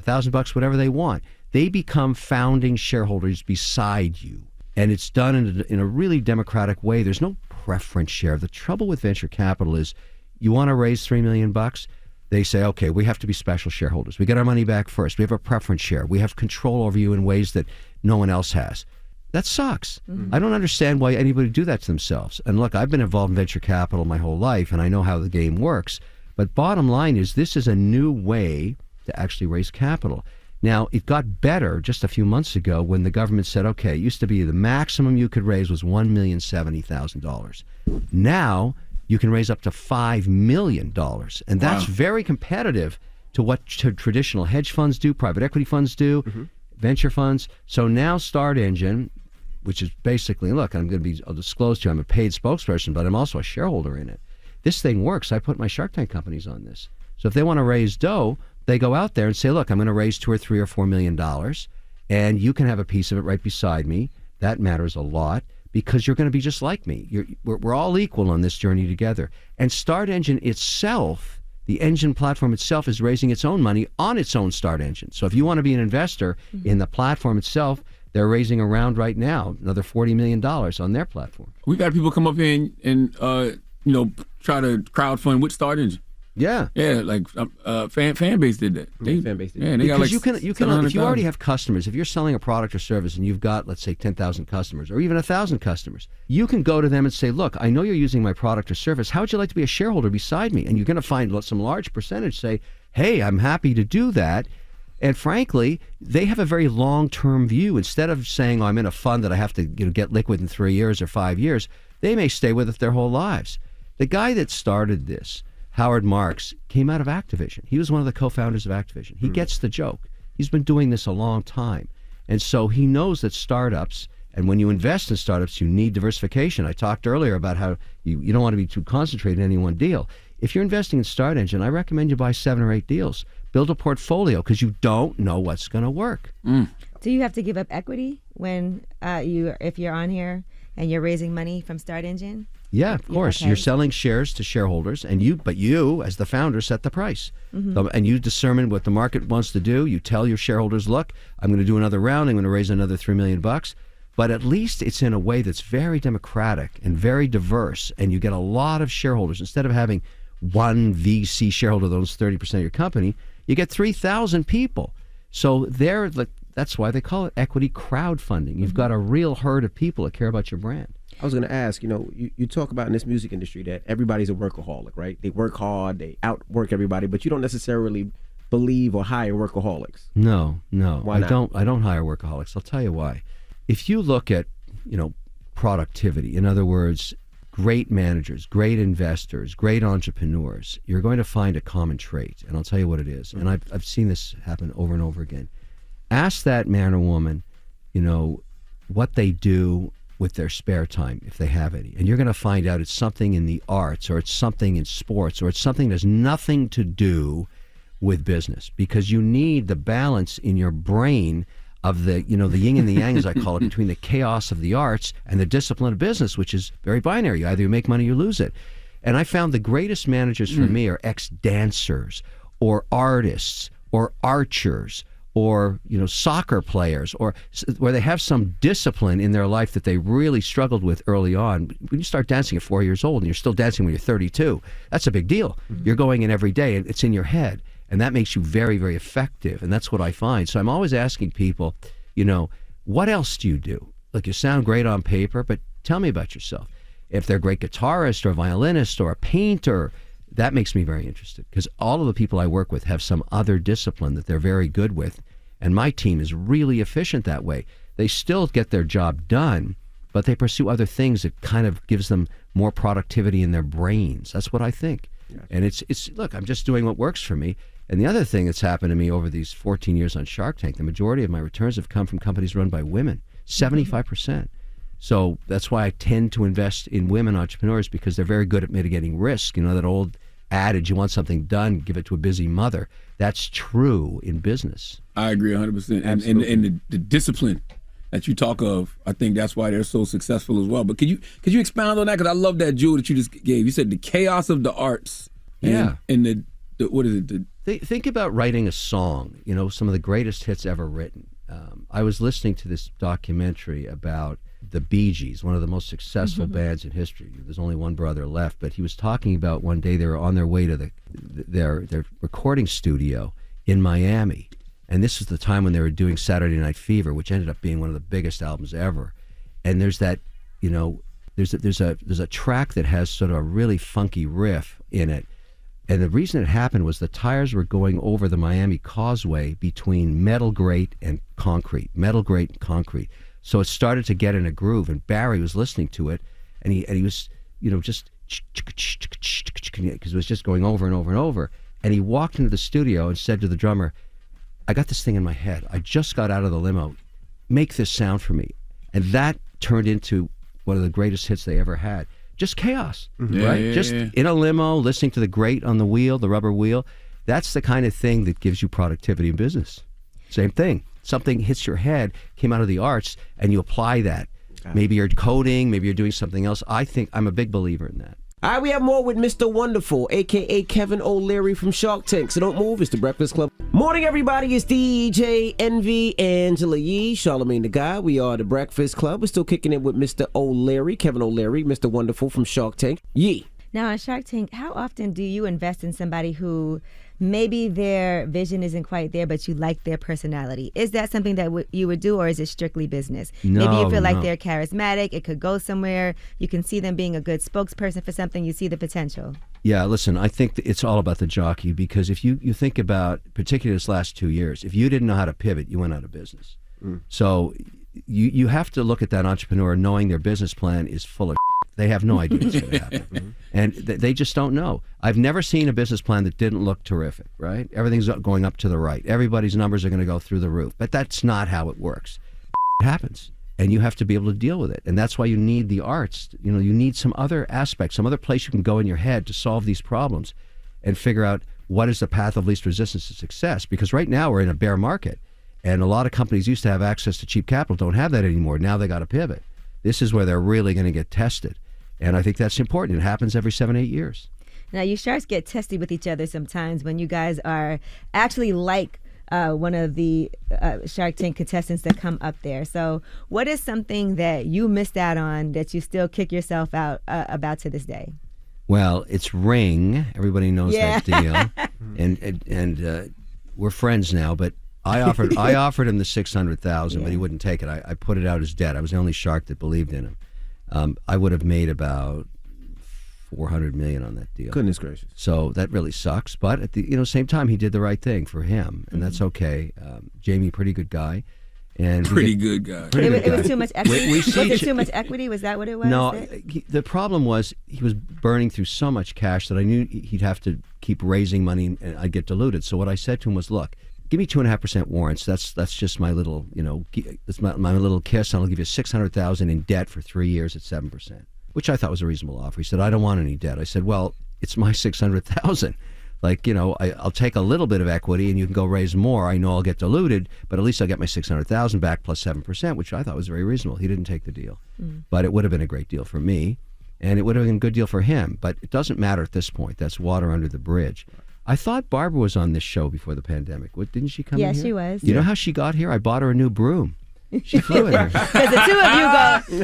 $1,000, whatever they want. They become founding shareholders beside you. And it's done in a really democratic way. There's no preference share. The trouble with venture capital is you want to raise $3 million, they say, okay, we have to be special shareholders. We get our money back first. We have a preference share. We have control over you in ways that no one else has. That sucks. I don't understand why anybody would do that to themselves. And look, I've been involved in venture capital my whole life, and I know how the game works. But bottom line is this is a new way to actually raise capital. Now, it got better just a few months ago when the government said, okay, it used to be the maximum you could raise was $1,070,000. Now, you can raise up to $5 million. And that's very competitive to what traditional hedge funds do, private equity funds do, venture funds. So now Start Engine, which is basically, look, I'll disclose to you, I'm a paid spokesperson, but I'm also a shareholder in it. This thing works. I put my Shark Tank companies on this. So if they want to raise dough, they go out there and say, look, I'm going to raise $2 or $3 or $4 million, and you can have a piece of it right beside me. That matters a lot because you're going to be just like me. We're all equal on this journey together. And Start Engine itself The engine platform itself is raising its own money on its own start engine. So if you want to be an investor in the platform itself, they're raising around right now another $40 million on their platform. We got people come up here and try to crowdfund with Start Engine. Yeah, like fan base did that. Fan base did that. They Because got like you can if you already have customers, if you're selling a product or service and you've got, let's say, 10,000 customers or even 1,000 customers, you can go to them and say, look, I know you're using my product or service. How would you like to be a shareholder beside me? And you're going to find some large percentage say, hey, I'm happy to do that. And frankly, they have a very long-term view. Instead of saying, I'm in a fund that I have to get liquid in 3 years or 5 years, they may stay with it their whole lives. The guy that started this, Howard Marks, came out of Activision. He was one of the co-founders of Activision. He gets the joke. He's been doing this a long time. And so he knows that startups, and when you invest in startups, you need diversification. I talked earlier about how you don't want to be too concentrated in any one deal. If you're investing in Start Engine, I recommend you buy 7 or 8 deals. Build a portfolio because you don't know what's going to work. Do you have to give up equity when if you're on here and you're raising money from Start Engine? Yeah, of course. Okay. You're selling shares to shareholders, but you, as the founder, set the price. So, and you determine what the market wants to do. You tell your shareholders, look, I'm going to do another round. I'm going to raise another $3 million. But at least it's in a way that's very democratic and very diverse, and you get a lot of shareholders. Instead of having one VC shareholder that owns 30% of your company, you get 3,000 people. So that's why they call it equity crowdfunding. You've got a real herd of people that care about your brand. I was going to ask, you talk about in this music industry that everybody's a workaholic, right? They work hard, they outwork everybody, but you don't necessarily believe or hire workaholics. No. Why not? I don't hire workaholics. I'll tell you why. If you look at, productivity, in other words, great managers, great investors, great entrepreneurs, you're going to find a common trait, and I'll tell you what it is. And I've seen this happen over and over again. Ask that man or woman, what they do with their spare time, if they have any. And you're going to find out it's something in the arts, or it's something in sports, or it's something that has nothing to do with business, because you need the balance in your brain of the yin and the yang, as I call it, between the chaos of the arts and the discipline of business, which is very binary. Either you make money or you lose it. And I found the greatest managers for me are ex-dancers or artists or archers or soccer players, or where they have some discipline in their life that they really struggled with early on. When you start dancing at 4 years old and you're still dancing when you're 32, that's a big deal. You're going in every day and it's in your head, and that makes you very, very effective. And that's what I find. So I'm always asking people, what else do you do? Like, you sound great on paper, but tell me about yourself. If they're a great guitarist or a violinist or a painter, that makes me very interested, because all of the people I work with have some other discipline that they're very good with, and my team is really efficient that way. They still get their job done, but they pursue other things that kind of gives them more productivity in their brains. That's what I think. Yeah. And it's look, I'm just doing what works for me. And the other thing that's happened to me over these 14 years on Shark Tank, the majority of my returns have come from companies run by women, 75%. So that's why I tend to invest in women entrepreneurs, because they're very good at mitigating risk. That old adage, you want something done, give it to a busy mother. That's true in business. I agree 100%. And the discipline that you talk of, I think that's why they're so successful as well. But could you expound on that? Because I love that jewel that you just gave. You said the chaos of the arts. And the what is it? Think about writing a song, some of the greatest hits ever written. I was listening to this documentary about the Bee Gees, one of the most successful bands in history. There's only one brother left, but he was talking about one day they were on their way to their recording studio in Miami, and this was the time when they were doing Saturday Night Fever, which ended up being one of the biggest albums ever. And there's that, there's a track that has sort of a really funky riff in it. And the reason it happened was the tires were going over the Miami Causeway between metal grate and concrete. So it started to get in a groove, and Barry was listening to it, and he was, just because it was just going over and over and over. And he walked into the studio and said to the drummer, I got this thing in my head. I just got out of the limo. Make this sound for me. And that turned into one of the greatest hits they ever had. Just chaos, right? In a limo, listening to the grate on the wheel, the rubber wheel. That's the kind of thing that gives you productivity in business. Same thing. Something hits your head, came out of the arts, and you apply that. Maybe you're coding, maybe you're doing something else. I think I'm a big believer in that. All right, we have more with Mr. Wonderful, a.k.a. Kevin O'Leary from Shark Tank. So don't move. It's The Breakfast Club. Morning, everybody. It's DJ Envy, Angela Yee, Charlamagne the Guy. We are The Breakfast Club. We're still kicking it with Mr. O'Leary, Kevin O'Leary, Mr. Wonderful from Shark Tank. Yee. Now, on Shark Tank, how often do you invest in somebody who maybe their vision isn't quite there, but you like their personality? Is that something that you would do, or is it strictly business? Maybe you feel like they're charismatic, it could go somewhere, you can see them being a good spokesperson for something, you see the potential. Yeah, listen, I think it's all about the jockey, because if you think about, particularly this last 2 years, if you didn't know how to pivot, you went out of business. So you have to look at that entrepreneur knowing their business plan is full of They have no idea what's going to happen. And they just don't know. I've never seen a business plan that didn't look terrific, right? Everything's going up to the right. Everybody's numbers are going to go through the roof. But that's not how it works. It happens. And you have to be able to deal with it. And that's why you need the arts. You know, you need some other aspect, some other place you can go in your head to solve these problems and figure out what is the path of least resistance to success. Because right now we're in a bear market. And a lot of companies used to have access to cheap capital, don't have that anymore. Now they got to pivot. This is where they're really going to get tested. And I think that's important. It happens every 7-8 years. Now, you sharks get testy with each other sometimes when you guys are actually like one of the Shark Tank contestants that come up there. So what is something that you missed out on that you still kick yourself out about to this day? Well, it's Ring. Everybody knows that deal. And we're friends now, but I offered him the $600,000, but he wouldn't take it. I put it out as debt. I was the only shark that believed in him. I would have made about $400 million on that deal. Goodness gracious! So that really sucks. But at the same time, he did the right thing for him, and that's okay. Jamie, pretty good guy, and pretty good guy. It was too much equity. Was it too much equity? Was that what it was? No, the problem was he was burning through so much cash that I knew he'd have to keep raising money, and I'd get diluted. So what I said to him was, look, give me 2.5% warrants. That's just my little, that's my little kiss. And I'll give you $600,000 in debt for 3 years at 7%, which I thought was a reasonable offer. He said, I don't want any debt. I said, well, it's my $600,000. Like, I'll take a little bit of equity and you can go raise more. I know I'll get diluted, but at least I'll get my $600,000 back plus 7%, which I thought was very reasonable. He didn't take the deal, but it would have been a great deal for me, and it would have been a good deal for him. But it doesn't matter at this point. That's water under the bridge. I thought Barbara was on this show before the pandemic. Didn't she come in here? Yeah, she was. You know how she got here? I bought her a new broom. She flew in here. Because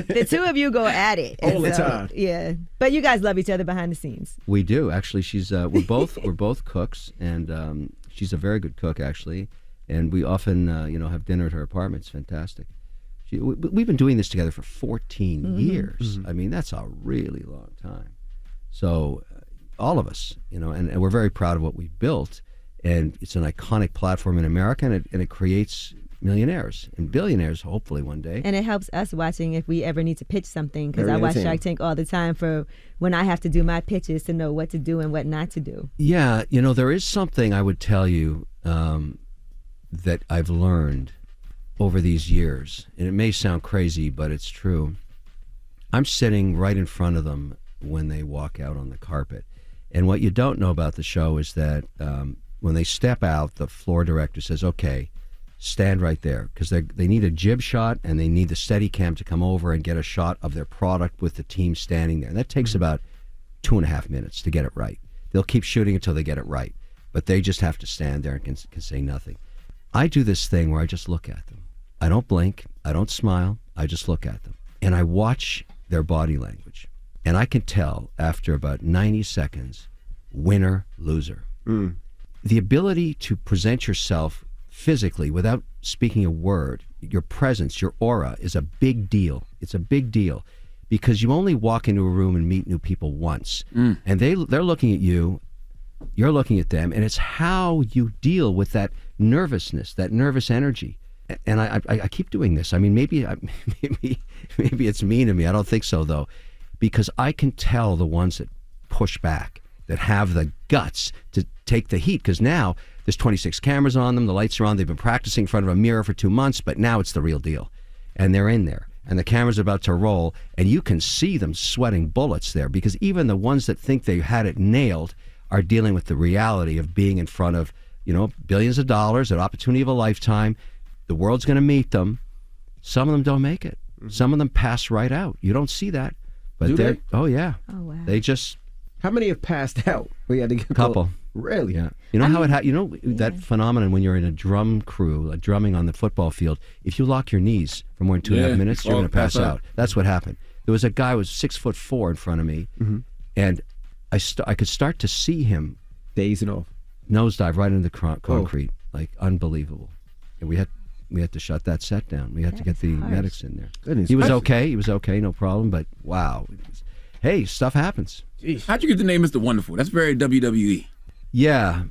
the two of you go at it all the time. Yeah, but you guys love each other behind the scenes. We do actually. She's we're both cooks, and she's a very good cook actually. And we often have dinner at her apartment. It's fantastic. We've been doing this together for 14 years. I mean, that's a really long time. So. All of us, and we're very proud of what we've built, and it's an iconic platform in America, and it creates millionaires and billionaires, hopefully one day. And it helps us watching if we ever need to pitch something, because I watch Shark Tank all the time for when I have to do my pitches to know what to do and what not to do. Yeah, there is something I would tell you that I've learned over these years, and it may sound crazy, but it's true. I'm sitting right in front of them when they walk out on the carpet. And what you don't know about the show is that when they step out, the floor director says, okay, stand right there, because they need a jib shot and they need the Steadicam to come over and get a shot of their product with the team standing there. And that takes about 2.5 minutes to get it right. They'll keep shooting until they get it right, but they just have to stand there and can say nothing. I do this thing where I just look at them. I don't blink. I don't smile. I just look at them. And I watch their body language. And I can tell after about 90 seconds, winner, loser. The ability to present yourself physically without speaking a word, your presence, your aura is a big deal. It's a big deal because you only walk into a room and meet new people once. And they're looking at you, you're looking at them, and it's how you deal with that nervousness, that nervous energy. And I keep doing this. I mean, maybe it's mean to me. I don't think so, though. Because I can tell the ones that push back, that have the guts to take the heat. Because now there's 26 cameras on them, the lights are on, they've been practicing in front of a mirror for 2 months, but now it's the real deal. And they're in there, and the camera's about to roll, and you can see them sweating bullets there, because even the ones that think they had it nailed are dealing with the reality of being in front of, billions of dollars, an opportunity of a lifetime. The world's going to meet them. Some of them don't make it. Some of them pass right out. You don't see that. But they're, oh yeah. Oh wow. They just How many have passed out? We had to get a couple. Really? Yeah. You know that phenomenon when you're in a drum crew, drumming on the football field. If you lock your knees for more than 2.5 minutes, you're going to pass out. That's what happened. There was a guy who was 6'4" in front of me, and I could start to see him dazing off, nosedive right into the concrete, like unbelievable. And we had to shut that set down. We had to get the medics in there. Goodness. He was okay. He was okay, no problem. But wow, hey, stuff happens. Jeez. How'd you get the name Mr. Wonderful? That's very WWE. Yeah,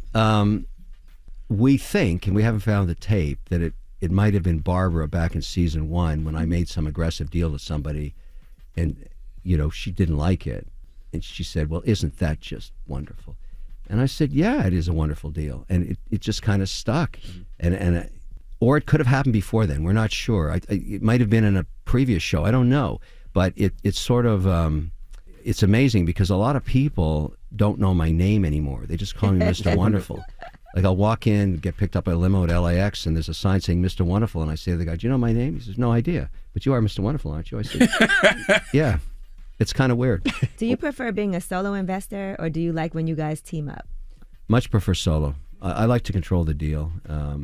we think, and we haven't found the tape, that it might have been Barbara back in season 1 when I made some aggressive deal to somebody, and she didn't like it, and she said, "Well, isn't that just wonderful?" And I said, "Yeah, it is a wonderful deal," and it just kind of stuck, or it could have happened before then. We're not sure. It might have been in a previous show. I don't know, but it's sort of it's amazing because a lot of people don't know my name anymore. They just call me Mr. Wonderful. Like I'll walk in, get picked up by a limo at LAX, and there's a sign saying Mr. Wonderful, and I say to the guy, "Do you know my name?" He says, "No idea, but you are Mr. Wonderful, aren't you?" I say, "Yeah." It's kind of weird. Do you prefer being a solo investor, or do you like when you guys team up? Much prefer solo. I like to control the deal,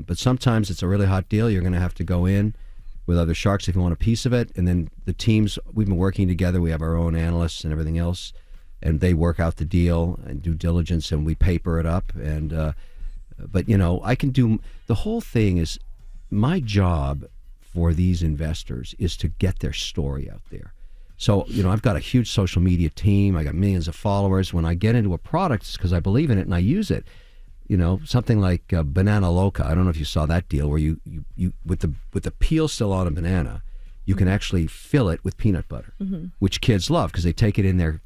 but sometimes it's a really hot deal. You're going to have to go in with other sharks if you want a piece of it, and then the teams, we've been working together. We have our own analysts and everything else, and they work out the deal and due diligence, and we paper it up. And but I can do the whole thing. Is my job for these investors is to get their story out there. So, I've got a huge social media team. I got millions of followers. When I get into a product, it's because I believe in it and I use it. Something like Banana Loca. I don't know if you saw that deal where you with the peel still on a banana, you can actually fill it with peanut butter, which kids love because they take it in their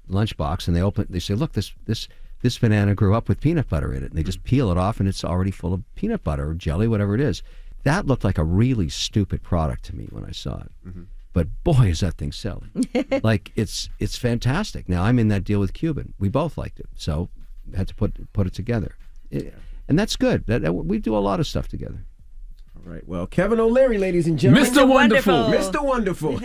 lunchbox and they say, "Look, this banana grew up with peanut butter in it," and they just peel it off and it's already full of peanut butter or jelly, whatever it is. That looked like a really stupid product to me when I saw it. But boy, is that thing selling. Like, it's fantastic. Now, I'm in that deal with Cuban. We both liked it, so had to put it together. And that's good. We do a lot of stuff together. All right. Well, Kevin O'Leary, ladies and gentlemen. Mr. Wonderful. Mr. Wonderful.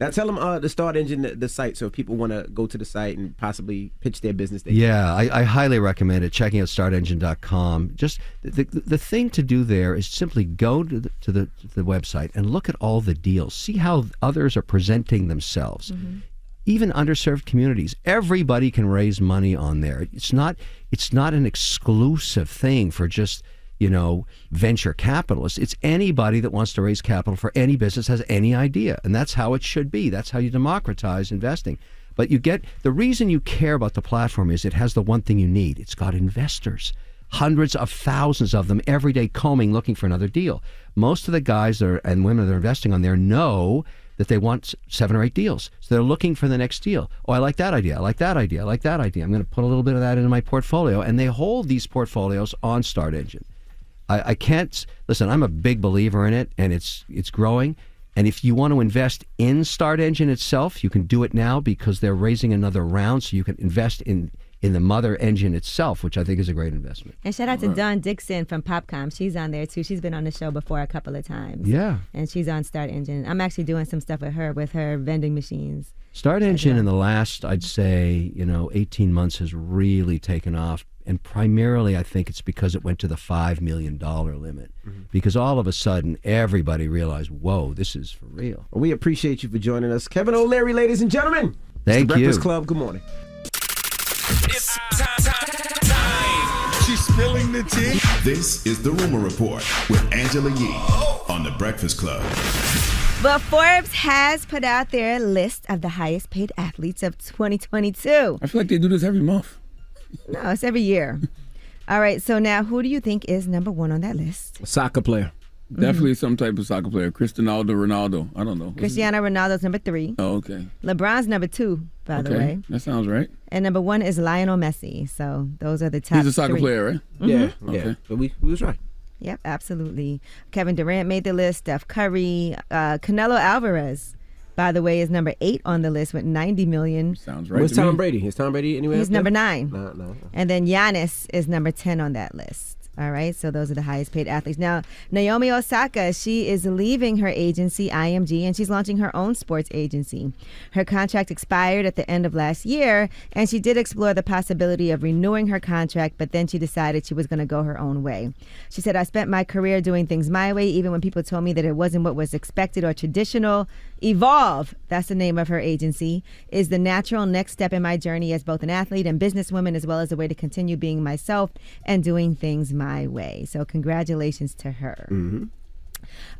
Now, tell them the Start Engine, the site, so if people want to go to the site and possibly pitch their business. I highly recommend it, checking out startengine.com. Just the thing to do there is simply go to the website and look at all the deals. See how others are presenting themselves. Even underserved communities. Everybody can raise money on there. It's not an exclusive thing for just venture capitalists. It's anybody that wants to raise capital for any business has any idea. And that's how it should be. That's how you democratize investing. But the reason you care about the platform is it has the one thing you need. It's got investors. Hundreds of thousands of them every day combing, looking for another deal. Most of the guys and women that are investing on there know that they want 7 or 8 deals. So they're looking for the next deal. Oh, I like that idea. I like that idea. I like that idea. I'm going to put a little bit of that into my portfolio. And they hold these portfolios on Start Engine. I can't listen. I'm a big believer in it, and it's growing. And if you want to invest in Start Engine itself, you can do it now because they're raising another round, so you can invest in the mother engine itself, which I think is a great investment. And shout out to Dawn Dixon from Popcom. She's on there too. She's been on the show before a couple of times. Yeah, and she's on Start Engine. I'm actually doing some stuff with her vending machines. Start Engine in the last, I'd say, 18 months has really taken off. And primarily, I think it's because it went to the $5 million limit. Because all of a sudden, everybody realized, whoa, this is for real. Well, we appreciate you for joining us. Kevin O'Leary, ladies and gentlemen. Thank you. Breakfast Club, good morning. It's time. She's spilling the tea. This is the Rumor Report with Angela Yee on the Breakfast Club. Well, Forbes has put out their list of the highest paid athletes of 2022. I feel like they do this every month. No, it's every year. All right, so now who do you think is number 1 on that list? A soccer player. Definitely some type of soccer player. Cristiano Ronaldo. I don't know. Cristiano Ronaldo's number 3. Oh, okay. LeBron's number 2, by the way. That sounds right. And number 1 is Lionel Messi. So those are the top 3. He's a soccer player, right? Yeah. Okay. So we was right. Yep, absolutely. Kevin Durant made the list. Steph Curry. Canelo Alvarez, by the way, is number 8 on the list with $90 million. Sounds right. Where's Tom Brady? Is Tom Brady anywhere? He's number 9. No. And then Giannis is number 10 on that list. All right, so those are the highest paid athletes. Now, Naomi Osaka, she is leaving her agency, IMG, and she's launching her own sports agency. Her contract expired at the end of last year, and she did explore the possibility of renewing her contract, but then she decided she was going to go her own way. She said, I spent my career doing things my way, even when people told me that it wasn't what was expected or traditional. Evolve, that's the name of her agency, is the natural next step in my journey as both an athlete and businesswoman, as well as a way to continue being myself and doing things my way. So congratulations to her.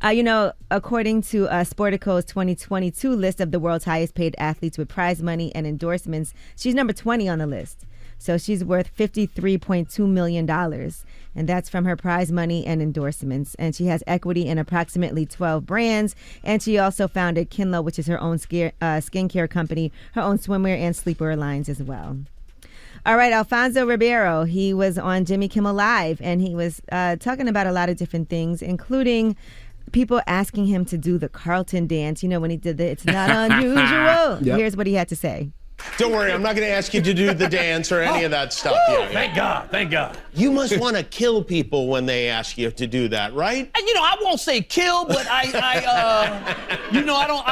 According to Sportico's 2022 list of the world's highest paid athletes with prize money and endorsements, she's number 20 on the list. So she's worth $53.2 million, and that's from her prize money and endorsements. And she has equity in approximately 12 brands, and she also founded Kinlo, which is her own skincare company, her own swimwear and sleepwear lines as well. All right, Alfonso Ribeiro, he was on Jimmy Kimmel Live, and he was talking about a lot of different things, including people asking him to do the Carlton dance. You know, when he did the It's Not Unusual. Yep. Here's what he had to say. Don't worry, I'm not going to ask you to do the dance or any of that stuff. Thank God, thank God. You must want to kill people when they ask you to do that, right? And, I won't say kill, but I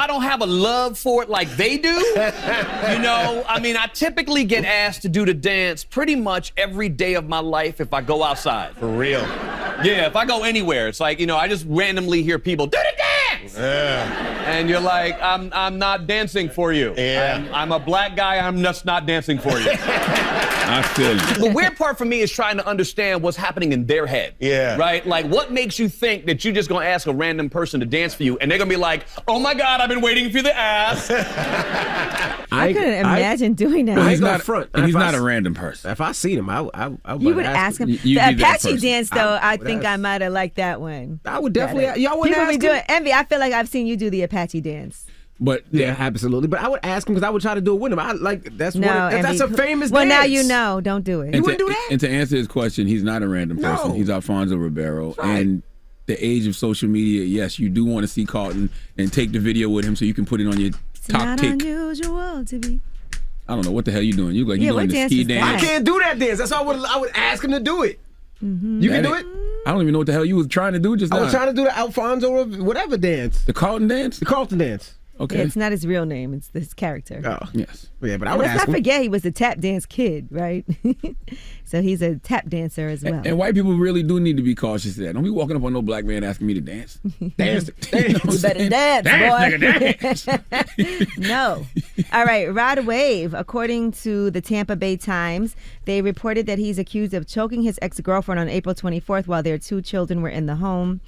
don't have a love for it like they do. I typically get asked to do the dance pretty much every day of my life if I go outside. For real? Yeah, if I go anywhere, it's like, I just randomly hear people, do the dance! Yeah. And you're like, I'm not dancing for you. Yeah. I'm a black guy, I'm just not dancing for you. I feel you. The weird part for me is trying to understand what's happening in their head. Yeah. Right? Like, what makes you think that you're just gonna ask a random person to dance for you and they're gonna be like, oh my God, I've been waiting for you to ask. I couldn't imagine doing that. He's not a random person. If I seen him, I you would ask him. The Apache dance, though, I think I might have liked that one. I would definitely. Y'all wouldn't People ask be doing him? Envy. I feel like I've seen you do the Apache dance. But yeah, absolutely. But I would ask him because I would try to do it with him. That's a famous Well, dance. now you know. Don't do it. You wouldn't do that? And to answer his question, he's not a random person. No. He's Alfonso Ribeiro. Right. And the age of social media, yes, you do want to see Carlton and take the video with him so you can put it on your top tick. It's not unusual to be. I don't know what the hell you doing. You doing what the dance ski is that? dance. I can't do that dance. That's why I would ask him to do it. Mm-hmm. You can do it? I don't even know what the hell you was trying to do just now. I was trying to do the Alfonso or whatever dance. The Carlton dance? The Carlton dance. Okay. Yeah, it's not his real name. It's his character. Oh. Yes. Yeah, but I And would let's ask not him. forget he was a tap dance kid, right? So he's a tap dancer as well. And white people really do need to be cautious of that. Don't be walking up on no black man asking me to dance. Dance. You better dance, boy. Nigga, No. All right, Rod Wave, according to the Tampa Bay Times, they reported that he's accused of choking his ex-girlfriend on April 24th while their 2 children were in the home.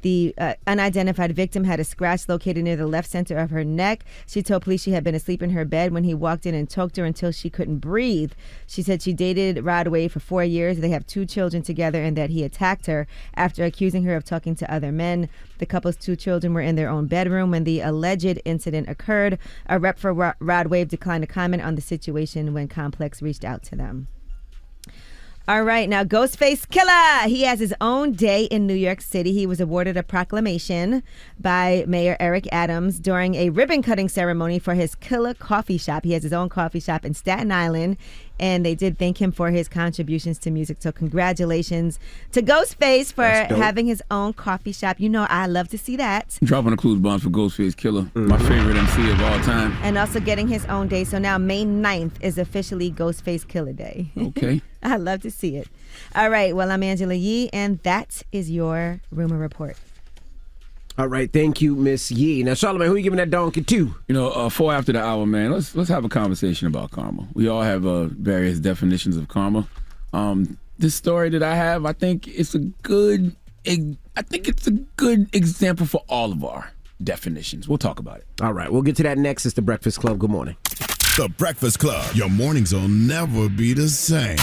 The unidentified victim had a scratch located near the left center of her neck. She told police she had been asleep in her bed when he walked in and choked her until she couldn't breathe. She said she dated Rod Wave for 4 years. They have 2 children together and that he attacked her after accusing her of talking to other men. The couple's 2 children were in their own bedroom when the alleged incident occurred. A rep for Rod Wave declined to comment on the situation when Complex reached out to them. All right, now Ghostface Killah. He has his own day in New York City. He was awarded a proclamation by Mayor Eric Adams during a ribbon-cutting ceremony for his Killah Coffee Shop. He has his own coffee shop in Staten Island, and they did thank him for his contributions to music. So congratulations to Ghostface for having his own coffee shop. You know, I love to see that. Dropping the clues bombs for Ghostface Killah, my favorite MC of all time. And also getting his own day. So now May 9th is officially Ghostface Killah Day. Okay. I love to see it. All right. Well, I'm Angela Yee, and that is your rumor report. All right. Thank you, Miss Yee. Now, Charlamagne, who are you giving that donkey to? 4 after the hour, man. Let's have a conversation about karma. We all have various definitions of karma. This story that I have, I think it's a good example for all of our definitions. We'll talk about it. All right. We'll get to that next. It's The Breakfast Club. Good morning. The Breakfast Club. Your mornings will never be the same.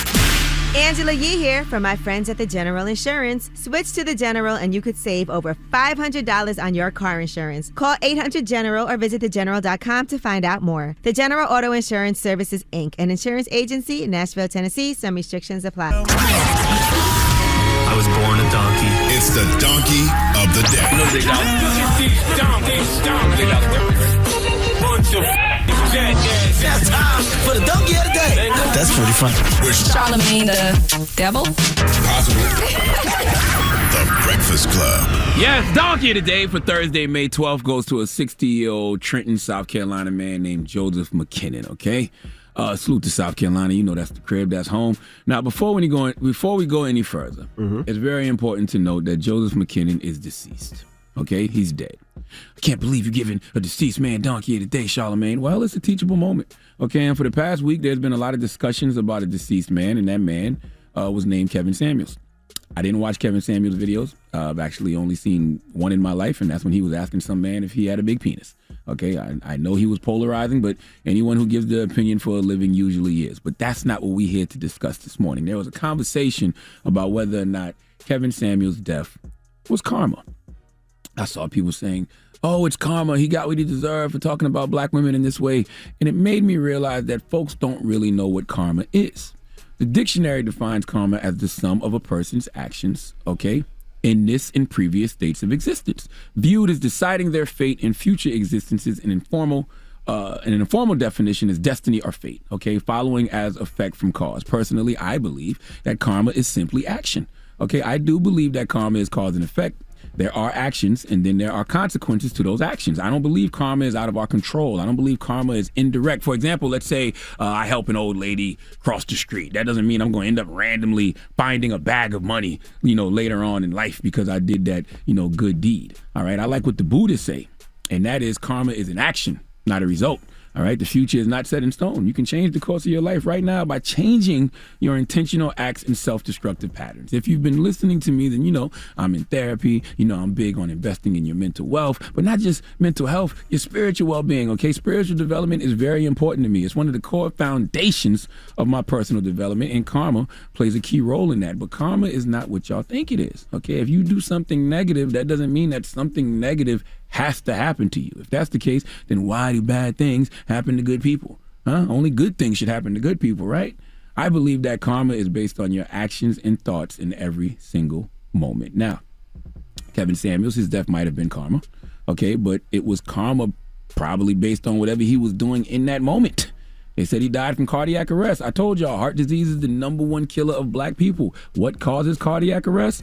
Angela Yee here from my friends at the General Insurance. Switch to the General and you could save over $500 on your car insurance. Call 800-GENERAL or visit thegeneral.com to find out more. The General Auto Insurance Services, Inc., an insurance agency in Nashville, Tennessee. Some restrictions apply. I was born a donkey. It's the donkey of the day. jackass. Now time for the donkey of the day. That's pretty funny. Charlamagne the devil? The Breakfast Club. Yes, donkey of the day for Thursday, May 12th goes to a 60-year-old Trenton, South Carolina man named Joseph McKinnon, okay? Salute to South Carolina. You know that's the crib, that's home. Now, before we go any further, it's very important to note that Joseph McKinnon is deceased, okay? He's dead. I can't believe you're giving a deceased man donkey of the day, Charlamagne. Well, it's a teachable moment, okay? And for the past week, there's been a lot of discussions about a deceased man, and that man was named Kevin Samuels. I didn't watch Kevin Samuels' videos. I've actually only seen one in my life, and that's when he was asking some man if he had a big penis. Okay, I know he was polarizing, but anyone who gives their opinion for a living usually is. But that's not what we're here to discuss this morning. There was a conversation about whether or not Kevin Samuels' death was karma. I saw people saying, oh, it's karma. He got what he deserved for talking about black women in this way. And it made me realize that folks don't really know what karma is. The dictionary defines karma as the sum of a person's actions, okay, in this and previous states of existence, viewed as deciding their fate in future existences. An informal definition is destiny or fate, okay, following as effect from cause. Personally, I believe that karma is simply action, okay? I do believe that karma is cause and effect. There are actions, and then there are consequences to those actions. I don't believe karma is out of our control. I don't believe karma is indirect. For example, let's say I help an old lady cross the street. That doesn't mean I'm going to end up randomly finding a bag of money, later on in life because I did that, good deed. All right. I like what the Buddhists say, and that is karma is an action, not a result. All right. The future is not set in stone. You can change the course of your life right now by changing your intentional acts and self-destructive patterns. If you've been listening to me, then you know I'm in therapy. I'm big on investing in your mental wealth, but not just mental health, your spiritual well-being. Okay. Spiritual development is very important to me. It's one of the core foundations of my personal development, and karma plays a key role in that. But karma is not what y'all think it is. Okay. If you do something negative, that doesn't mean that something negative has to happen to you. If that's the case, then why do bad things happen to good people? Only good things should happen to good people, right? I believe that karma is based on your actions and thoughts in every single moment. Now, Kevin Samuels, his death might have been karma, okay, but it was karma probably based on whatever he was doing in that moment. They said he died from cardiac arrest. I told y'all, heart disease is the #1 killer of black people. What causes cardiac arrest?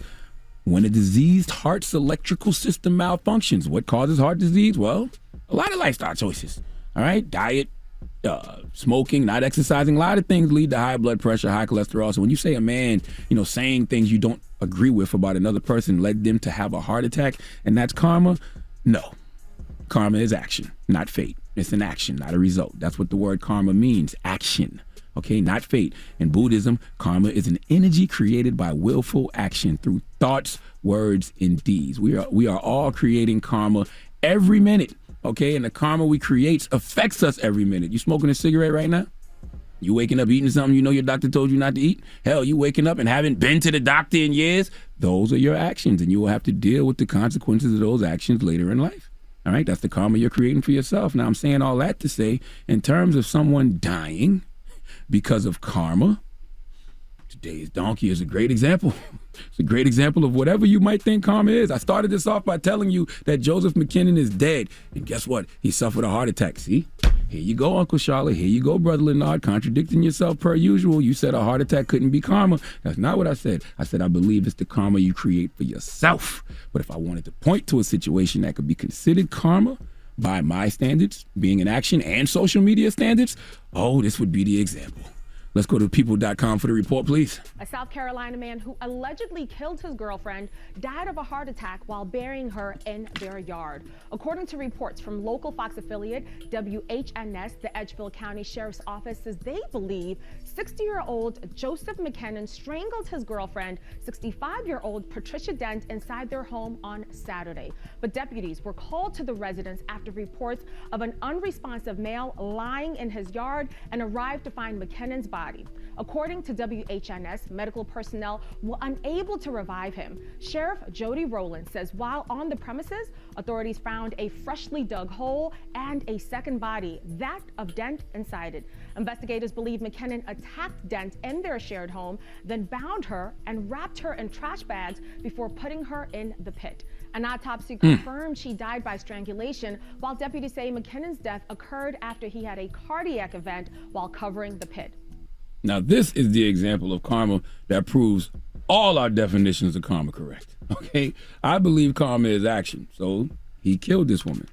When a diseased heart's electrical system malfunctions. What causes heart disease? Well, a lot of lifestyle choices. All right, diet, smoking, not exercising. A lot of things lead to high blood pressure, high cholesterol. So when you say a man, saying things you don't agree with about another person led them to have a heart attack, and that's karma? No. Karma is action, not fate. It's an action, not a result. That's what the word karma means, action. Okay, not fate. In Buddhism, karma is an energy created by willful action through thoughts, words, and deeds. We are all creating karma every minute. Okay, and the karma we create affects us every minute. You smoking a cigarette right now? You waking up eating something your doctor told you not to eat? Hell, you waking up and haven't been to the doctor in years? Those are your actions, and you will have to deal with the consequences of those actions later in life. All right, that's the karma you're creating for yourself. Now, I'm saying all that to say, in terms of someone dying because of karma, today's donkey is a great example. It's a great example of whatever you might think karma is. I started this off by telling you that Joseph McKinnon is dead. And guess what? He suffered a heart attack. See? Here you go, Uncle Charlotte. Here you go, Brother Leonard, contradicting yourself per usual. You said a heart attack couldn't be karma. That's not what I said. I said I believe it's the karma you create for yourself. But if I wanted to point to a situation that could be considered karma by my standards, being in action and social media standards, this would be the example. Let's go to people.com for the report, please. A South Carolina man who allegedly killed his girlfriend died of a heart attack while burying her in their yard. According to reports from local Fox affiliate WHNS, the Edgefield County Sheriff's Office says they believe 60-year-old Joseph McKinnon strangled his girlfriend, 65-year-old Patricia Dent, inside their home on Saturday. But deputies were called to the residence after reports of an unresponsive male lying in his yard and arrived to find McKinnon's body. According to WHNS, medical personnel were unable to revive him. Sheriff Jody Rowland says while on the premises, authorities found a freshly dug hole and a second body, that of Dent, inside it. Investigators believe McKinnon attacked Dent in their shared home, then bound her and wrapped her in trash bags before putting her in the pit. An autopsy confirmed she died by strangulation, while deputies say McKinnon's death occurred after he had a cardiac event while covering the pit. Now, this is the example of karma that proves all our definitions of karma correct. Okay? I believe karma is action. So he killed this woman,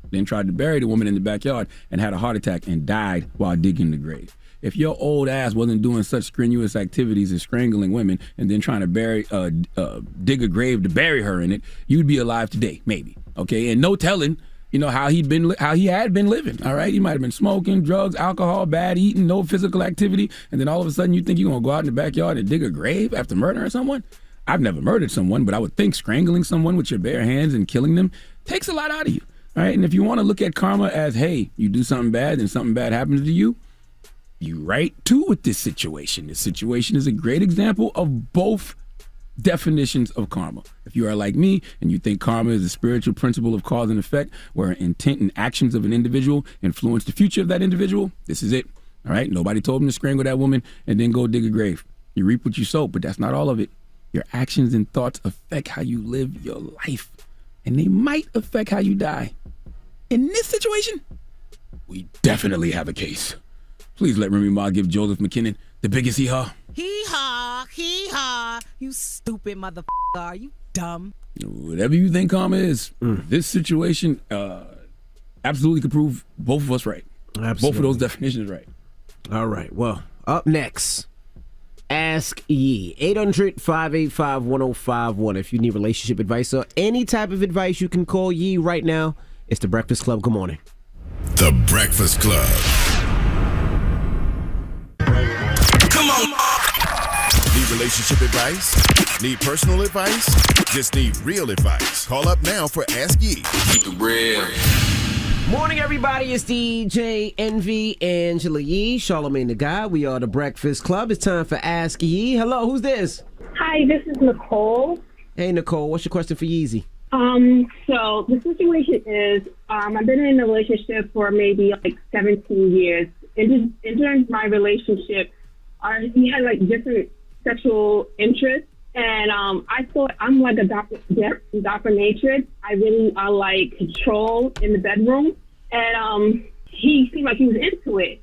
then tried to bury the woman in the backyard and had a heart attack and died while digging the grave. If your old ass wasn't doing such strenuous activities as strangling women and then trying to dig a grave to bury her in it, you'd be alive today, maybe. Okay? And no telling, how he had been living. All right? He might have been smoking, drugs, alcohol, bad eating, no physical activity, and then all of a sudden you think you're gonna go out in the backyard and dig a grave after murdering someone? I've never murdered someone, but I would think strangling someone with your bare hands and killing them takes a lot out of you. All right? And if you want to look at karma as, hey, you do something bad and something bad happens to you, you right too with this situation. This situation is a great example of both definitions of karma. If you are like me and you think karma is a spiritual principle of cause and effect, where intent and actions of an individual influence the future of that individual, this is it. All right? Nobody told him to strangle that woman and then go dig a grave. You reap what you sow, but that's not all of it. Your actions and thoughts affect how you live your life, and they might affect how you die. In this situation, we definitely have a case. Please let Remy Ma give Joseph McKinnon the biggest hee-haw. Hee-haw, you stupid motherfucker. Are you dumb? Whatever you think karma is, this situation absolutely could prove both of us right. Absolutely. Both of those definitions right. All right, well, up next, Ask Ye. 800-585-1051. If you need relationship advice or any type of advice, you can call Ye right now. It's The Breakfast Club. Good morning. The Breakfast Club. Come on. Need relationship advice? Need personal advice? Just need real advice. Call up now for Ask Ye. Keep it real. Morning, everybody. It's DJ Envy, Angela Yee, Charlamagne the Guy. We are The Breakfast Club. It's time for Ask Ye. Hello, who's this? Hi, this is Nicole. Hey, Nicole. What's your question for Yeezy? So the situation is, I've been in a relationship for maybe like 17 years. And during my relationship, we had like different sexual interests. And I thought I'm like a dominatrix. I really like control in the bedroom. And he seemed like he was into it.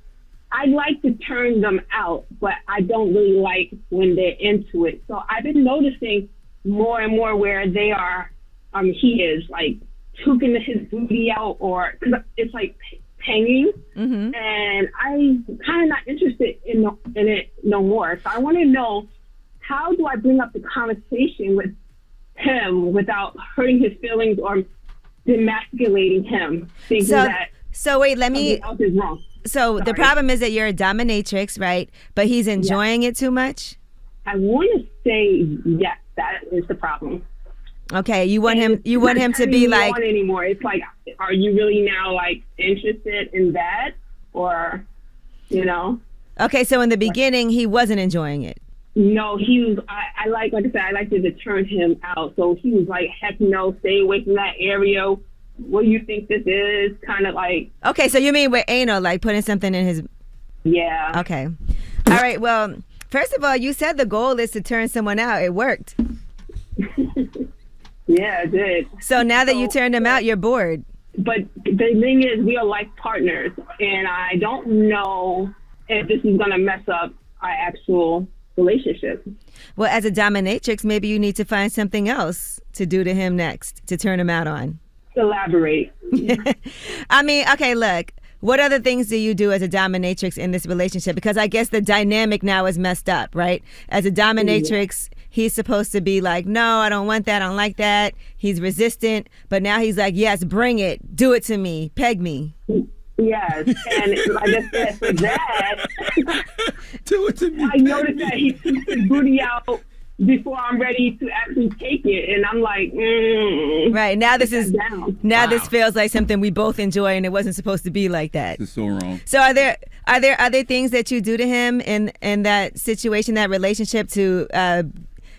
I like to turn them out, but I don't really like when they're into it. So I've been noticing more and more where they are, he is like toking his booty out, or cause it's like hanging. Mm-hmm. And I'm kind of not interested in it no more. So I want to know, how do I bring up the conversation with him without hurting his feelings or demasculating him, thinking that wait, let me. Something else is wrong. So the problem is that you're a dominatrix, right? But he's enjoying it too much? I want to say yes, that is the problem. Okay, you want him to be like. Not anymore. It's like, are you really now like interested in that, or, Okay, so in the beginning he wasn't enjoying it. No, he was. I like I said, I like to turn him out. So he was like, heck no, stay away from that area. What do you think this is? Kind of like. Okay, so you mean with anal, like putting something in his. Yeah. Okay. All right. Well, first of all, you said the goal is to turn someone out. It worked. Yeah, it did. So now that you turned him out, you're bored. But the thing is, we are life partners, and I don't know if this is gonna mess up our actual relationship. Well, as a dominatrix, maybe you need to find something else to do to him next to turn him out on. Elaborate. I mean, okay, look. What other things do you do as a dominatrix in this relationship? Because I guess the dynamic now is messed up, right? As a dominatrix, he's supposed to be like, no, I don't want that. I don't like that. He's resistant. But now he's like, yes, bring it. Do it to me. Peg me. Yes. And like I said, for that, do it to me. I noticed that he took his booty out before I'm ready to actually take it, and I'm like, right now this feels like something we both enjoy, and it wasn't supposed to be like that. This is so wrong. So are there other things that you do to him in that situation, that relationship, to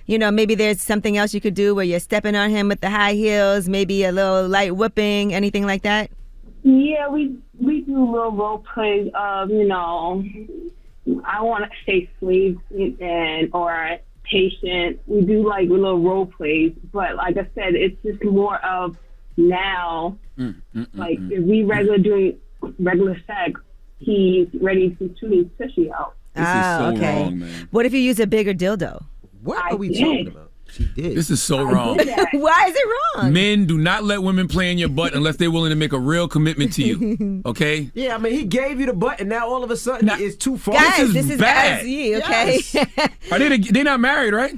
maybe there's something else you could do where you're stepping on him with the high heels, maybe a little light whooping, anything like that? Yeah, we do a little role play of, I want to say sleep or patient. We do like little role plays, but like I said, it's just more of now. Like if we doing regular sex, he's ready to shoot his tushy out. This is so wrong, man. What if you use a bigger dildo? What are we talking about? She did. This is so wrong. Why is it wrong? Men, do not let women play in your butt unless they're willing to make a real commitment to you. Okay? Yeah, I mean, he gave you the butt, and now all of a sudden it's too far. Guys, this is bad. SE, okay? Yes. Are they not married, right?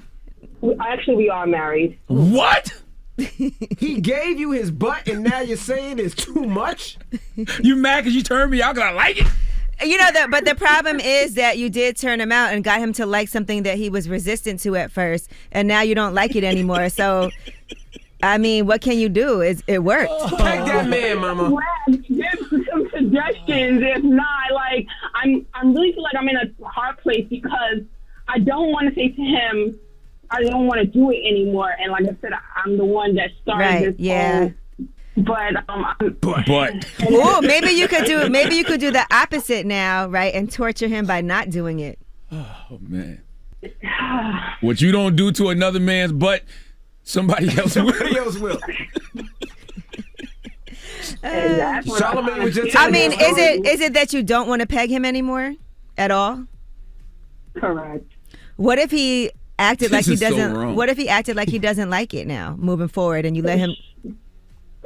Actually, we are married. What? He gave you his butt, and now you're saying it's too much? You mad because you turned me out because I like it? You know, but the problem is that you did turn him out and got him to like something that he was resistant to at first, and now you don't like it anymore. So, I mean, what can you do? It worked. Take that man, mama. Give some suggestions. If not, like, I'm really feel like I'm in a hard place because I don't want to say to him, I don't want to do it anymore. And like I said, I'm the one that started this. Yeah. But Ooh, maybe you could do the opposite now, right? And torture him by not doing it. Oh man. What you don't do to another man's butt, somebody else will. Charlamagne was just I mean, is it that you don't want to peg him anymore at all? Correct. What if he acted like he doesn't? So wrong. What if he acted like he doesn't like it now, moving forward, and you let him?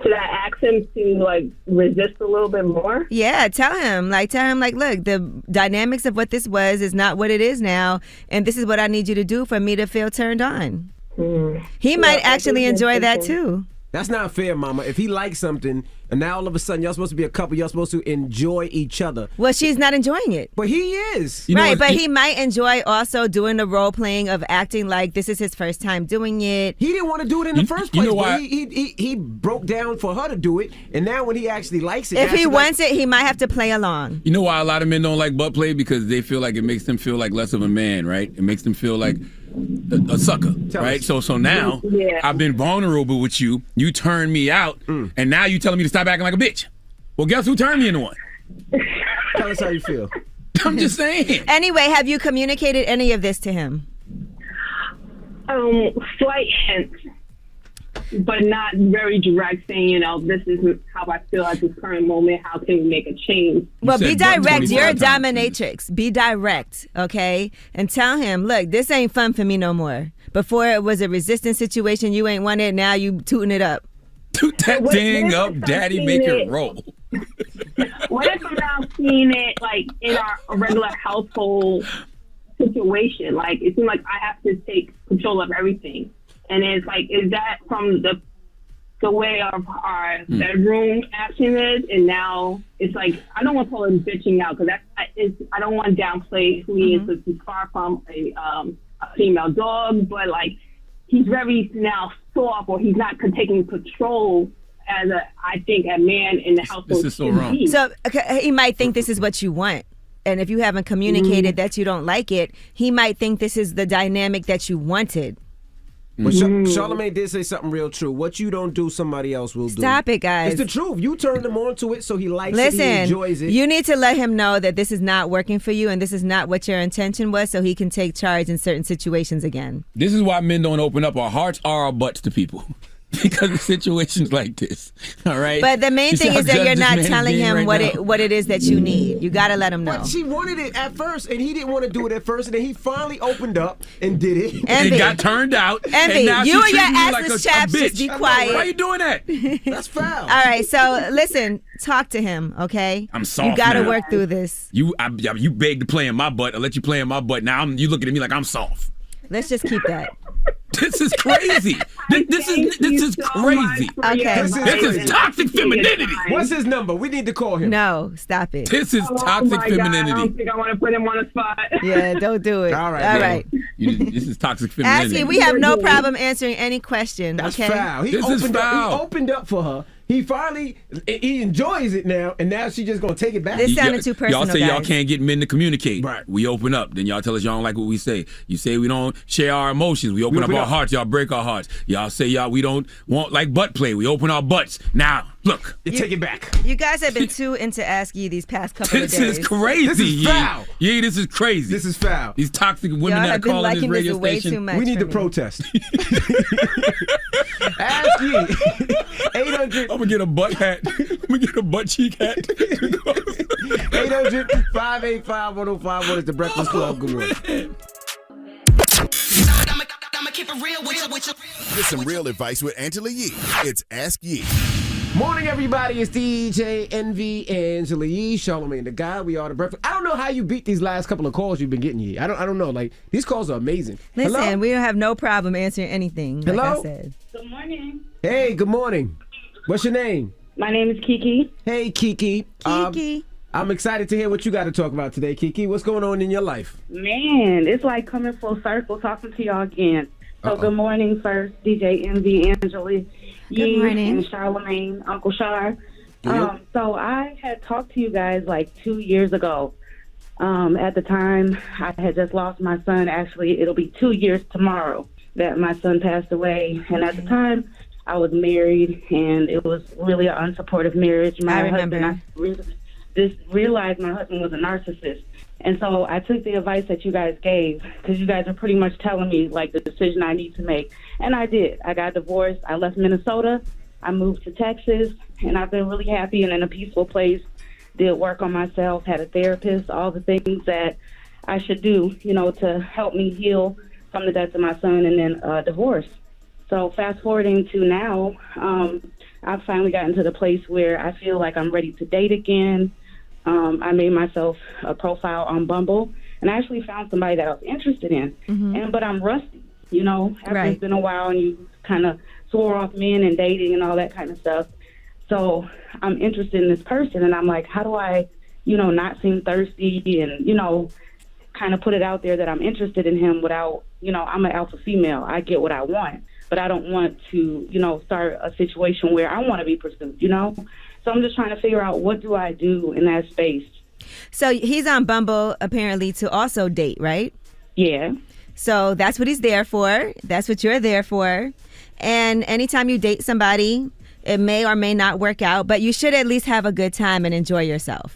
Should I ask him to like resist a little bit more? Yeah, tell him like, look, the dynamics of what this was is not what it is now, and this is what I need you to do for me to feel turned on. He might actually enjoy that too. That's not fair, mama. If he likes something, and now all of a sudden y'all supposed to be a couple, y'all supposed to enjoy each other. Well, she's not enjoying it. But he is. Right, but he might enjoy also doing the role playing of acting like this is his first time doing it. He didn't want to do it in the first place. You know why? But he broke down for her to do it, and now when he actually likes it, if he wants it, he might have to play along. You know why a lot of men don't like butt play? Because they feel like it makes them feel like less of a man, right? It makes them feel like a sucker, right? So now I've been vulnerable with you. You turned me out, and now you telling me to stop acting like a bitch. Well, guess who turned me into one? Tell us how you feel. I'm just saying. Anyway, have you communicated any of this to him? Slight hints, but not very direct, saying, you know, this is how I feel at this current moment. How can we make a change? Well, be direct. You're a dominatrix. Be direct, okay? And tell him, look, this ain't fun for me no more. Before it was a resistance situation, you ain't want it. Now you tooting it up. Toot that dang up, daddy, make it roll. What if I'm now seeing it like in our regular household situation? Like it seems like I have to take control of everything, and it's like, is that from the way of our bedroom action is? And now it's like I don't want to call him bitching out because I don't want to downplay who he is because he's far from a female dog, but like he's very now soft, or he's not taking control as a man in the household. This is so wrong. So he might think this is what you want. And if you haven't communicated that you don't like it, he might think this is the dynamic that you wanted. But Charlamagne did say something real true. What you don't do, somebody else will do. Stop it, guys. It's the truth. You turned him on to it, so he likes it, he enjoys it. You need to let him know that this is not working for you and this is not what your intention was, so he can take charge in certain situations again. This is why men don't open up our hearts or our butts to people. Because of situations like this, all right? But the main thing is that you're not telling him what it is that you need. You got to let him know. But she wanted it at first, and he didn't want to do it at first, and then he finally opened up and did it. And got turned out. Envy, and now you she and your treating me assless like chaps just be quiet. Why are you doing that? That's foul. All right, so listen, talk to him, okay? I'm soft. You got to now. work through this. You begged to play in my butt. I let you play in my butt. Now you looking at me like I'm soft. Let's just keep that. This is crazy. This is crazy. Okay. This is toxic femininity. What's his number? We need to call him. No, stop it. This is toxic femininity. I don't think I want to put him on the spot. Yeah, don't do it. All right. All right. This is toxic femininity. Actually, we have no problem answering any question. That's okay? foul. He opened up for her. He finally, he enjoys it now, and now she's just going to take it back. This sounded too personal, y'all say guys. y'all can't get men to communicate. Right. We open up. Then y'all tell us y'all don't like what we say. You say we don't share our emotions. We open up our hearts. Y'all break our hearts. Y'all say we don't want like butt play. We open our butts. Now, Look, you take it back. You guys have been too into Ask Yee these past couple of days. This is crazy. This is foul. Yeah, this is crazy. This is foul. These toxic women Y'all that are have been calling this liking radio this way station. too much We need for to me. protest. Ask Yee. 800. I'm gonna get a butt hat. I'm gonna get a butt cheek hat. 800-585-1051 is the Breakfast Club. Good morning. Get some real advice with Angela Yee. It's Ask Yee. Morning, everybody. It's DJ NV, Angela Yee, Charlamagne the Guy. We are the Breakfast. I don't know how you beat these last couple of calls you've been getting, Yee. I don't know. Like, these calls are amazing. Listen, Hello? we don't have no problem answering anything. Like Hello? I said. Good morning. Hey, good morning. What's your name? My name is Kiki. Hey, Kiki. Kiki. I'm excited to hear what you got to talk about today, Kiki. What's going on in your life? Man, it's like coming full circle talking to y'all again. So good morning first, DJ MV, Angela Yee, morning. and Charlamagne, Uncle Char. Yep. So I had talked to you guys like 2 years ago. At the time, I had just lost my son. Actually, it'll be 2 years tomorrow that my son passed away. And at the time, I was married, and it was really an unsupportive marriage. I remember. I just realized my husband was a narcissist. And so I took the advice that you guys gave, because you guys are pretty much telling me, like, the decision I need to make. And I did. I got divorced. I left Minnesota. I moved to Texas, and I've been really happy and in a peaceful place. Did work on myself, had a therapist, all the things that I should do, to help me heal from the death of my son and then divorce. So fast forwarding to now, I've finally gotten to the place where I feel like I'm ready to date again. I made myself a profile on Bumble, and I actually found somebody that I was interested in. But I'm rusty, after Right. it's been a while and you kind of swore off men and dating and all that kind of stuff. So I'm interested in this person, and I'm like, how do I, not seem thirsty and, kind of put it out there that I'm interested in him without, I'm an alpha female. I get what I want, but I don't want to, start a situation where I want to be pursued, So I'm just trying to figure out, what do I do in that space? So he's on Bumble apparently to also date, right? Yeah. So that's what he's there for. That's what you're there for. And anytime you date somebody, it may or may not work out, but you should at least have a good time and enjoy yourself.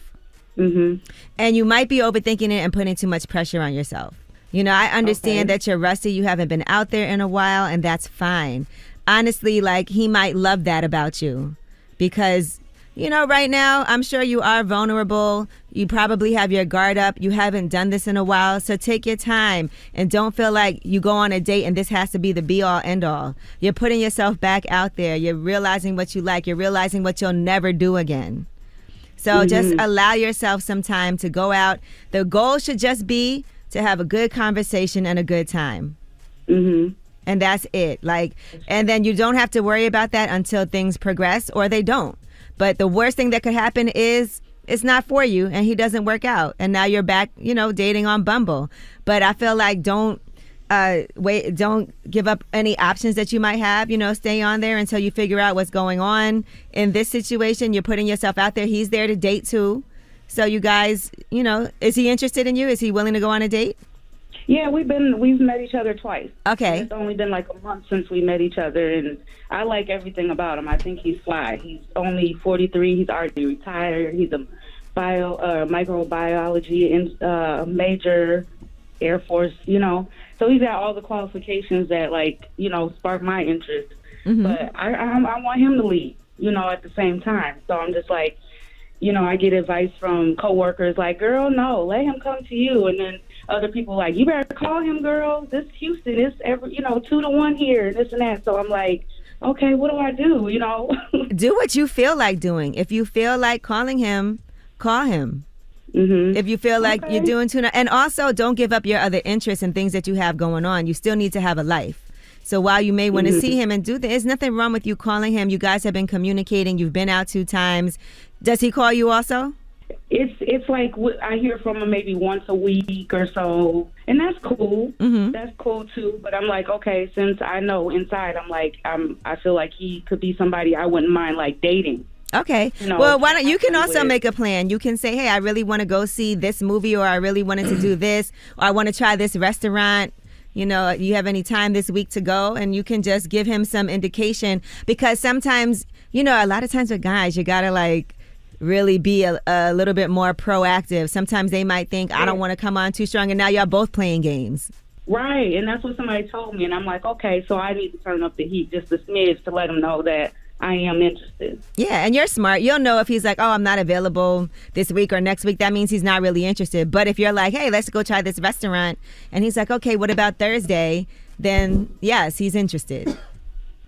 And you might be overthinking it and putting too much pressure on yourself. I understand that you're rusty. You haven't been out there in a while, and that's fine. Honestly, like, he might love that about you because, right now, I'm sure you are vulnerable. You probably have your guard up. You haven't done this in a while. So take your time and don't feel like you go on a date and this has to be the be all end all. You're putting yourself back out there. You're realizing what you like. You're realizing what you'll never do again. So just allow yourself some time to go out. The goal should just be to have a good conversation and a good time. And that's it. And then you don't have to worry about that until things progress or they don't. But the worst thing that could happen is it's not for you and he doesn't work out. And now you're back, dating on Bumble. But I feel like don't give up any options that you might have. Stay on there until you figure out what's going on. In this situation, you're putting yourself out there. He's there to date too. So you guys, is he interested in you? Is he willing to go on a date? Yeah, we've met each other twice. Okay. It's only been like a month since we met each other, and I like everything about him. I think he's fly. He's only 43. He's already retired. He's a microbiology major, Air Force, So he's got all the qualifications that, spark my interest. But I want him to lead, at the same time. So I'm just like, I get advice from coworkers like, girl, no, let him come to you. And then other people like, you better call him, girl. This Houston is 2-1 here, this and that. So I'm like, okay, what do I do? Do what you feel like doing. If you feel like calling him, call him. If you feel like you're doing too much. And also don't give up your other interests and things that you have going on. You still need to have a life. So while you may want to see him and do that, there's nothing wrong with you calling him. You guys have been communicating. You've been out 2 times. Does he call you also? It's like I hear from him maybe once a week or so, and that's cool. That's cool too. But I'm like, okay, since I know inside, I'm like, I feel like he could be somebody I wouldn't mind dating. Okay. Well, why don't you can also make a plan. You can say, hey, I really want to go see this movie, or I really wanted to do this, or I want to try this restaurant. You have any time this week to go? And you can just give him some indication, because sometimes a lot of times with guys, you gotta like really be a little bit more proactive. Sometimes they might think, I don't want to come on too strong, and now y'all both playing games. Right, and that's what somebody told me, and I'm like, okay, so I need to turn up the heat just a smidge to let him know that I am interested. Yeah, and you're smart. You'll know if he's like, oh, I'm not available this week or next week. That means he's not really interested. But if you're like, hey, let's go try this restaurant, and he's like, okay, what about Thursday? Then, yes, he's interested.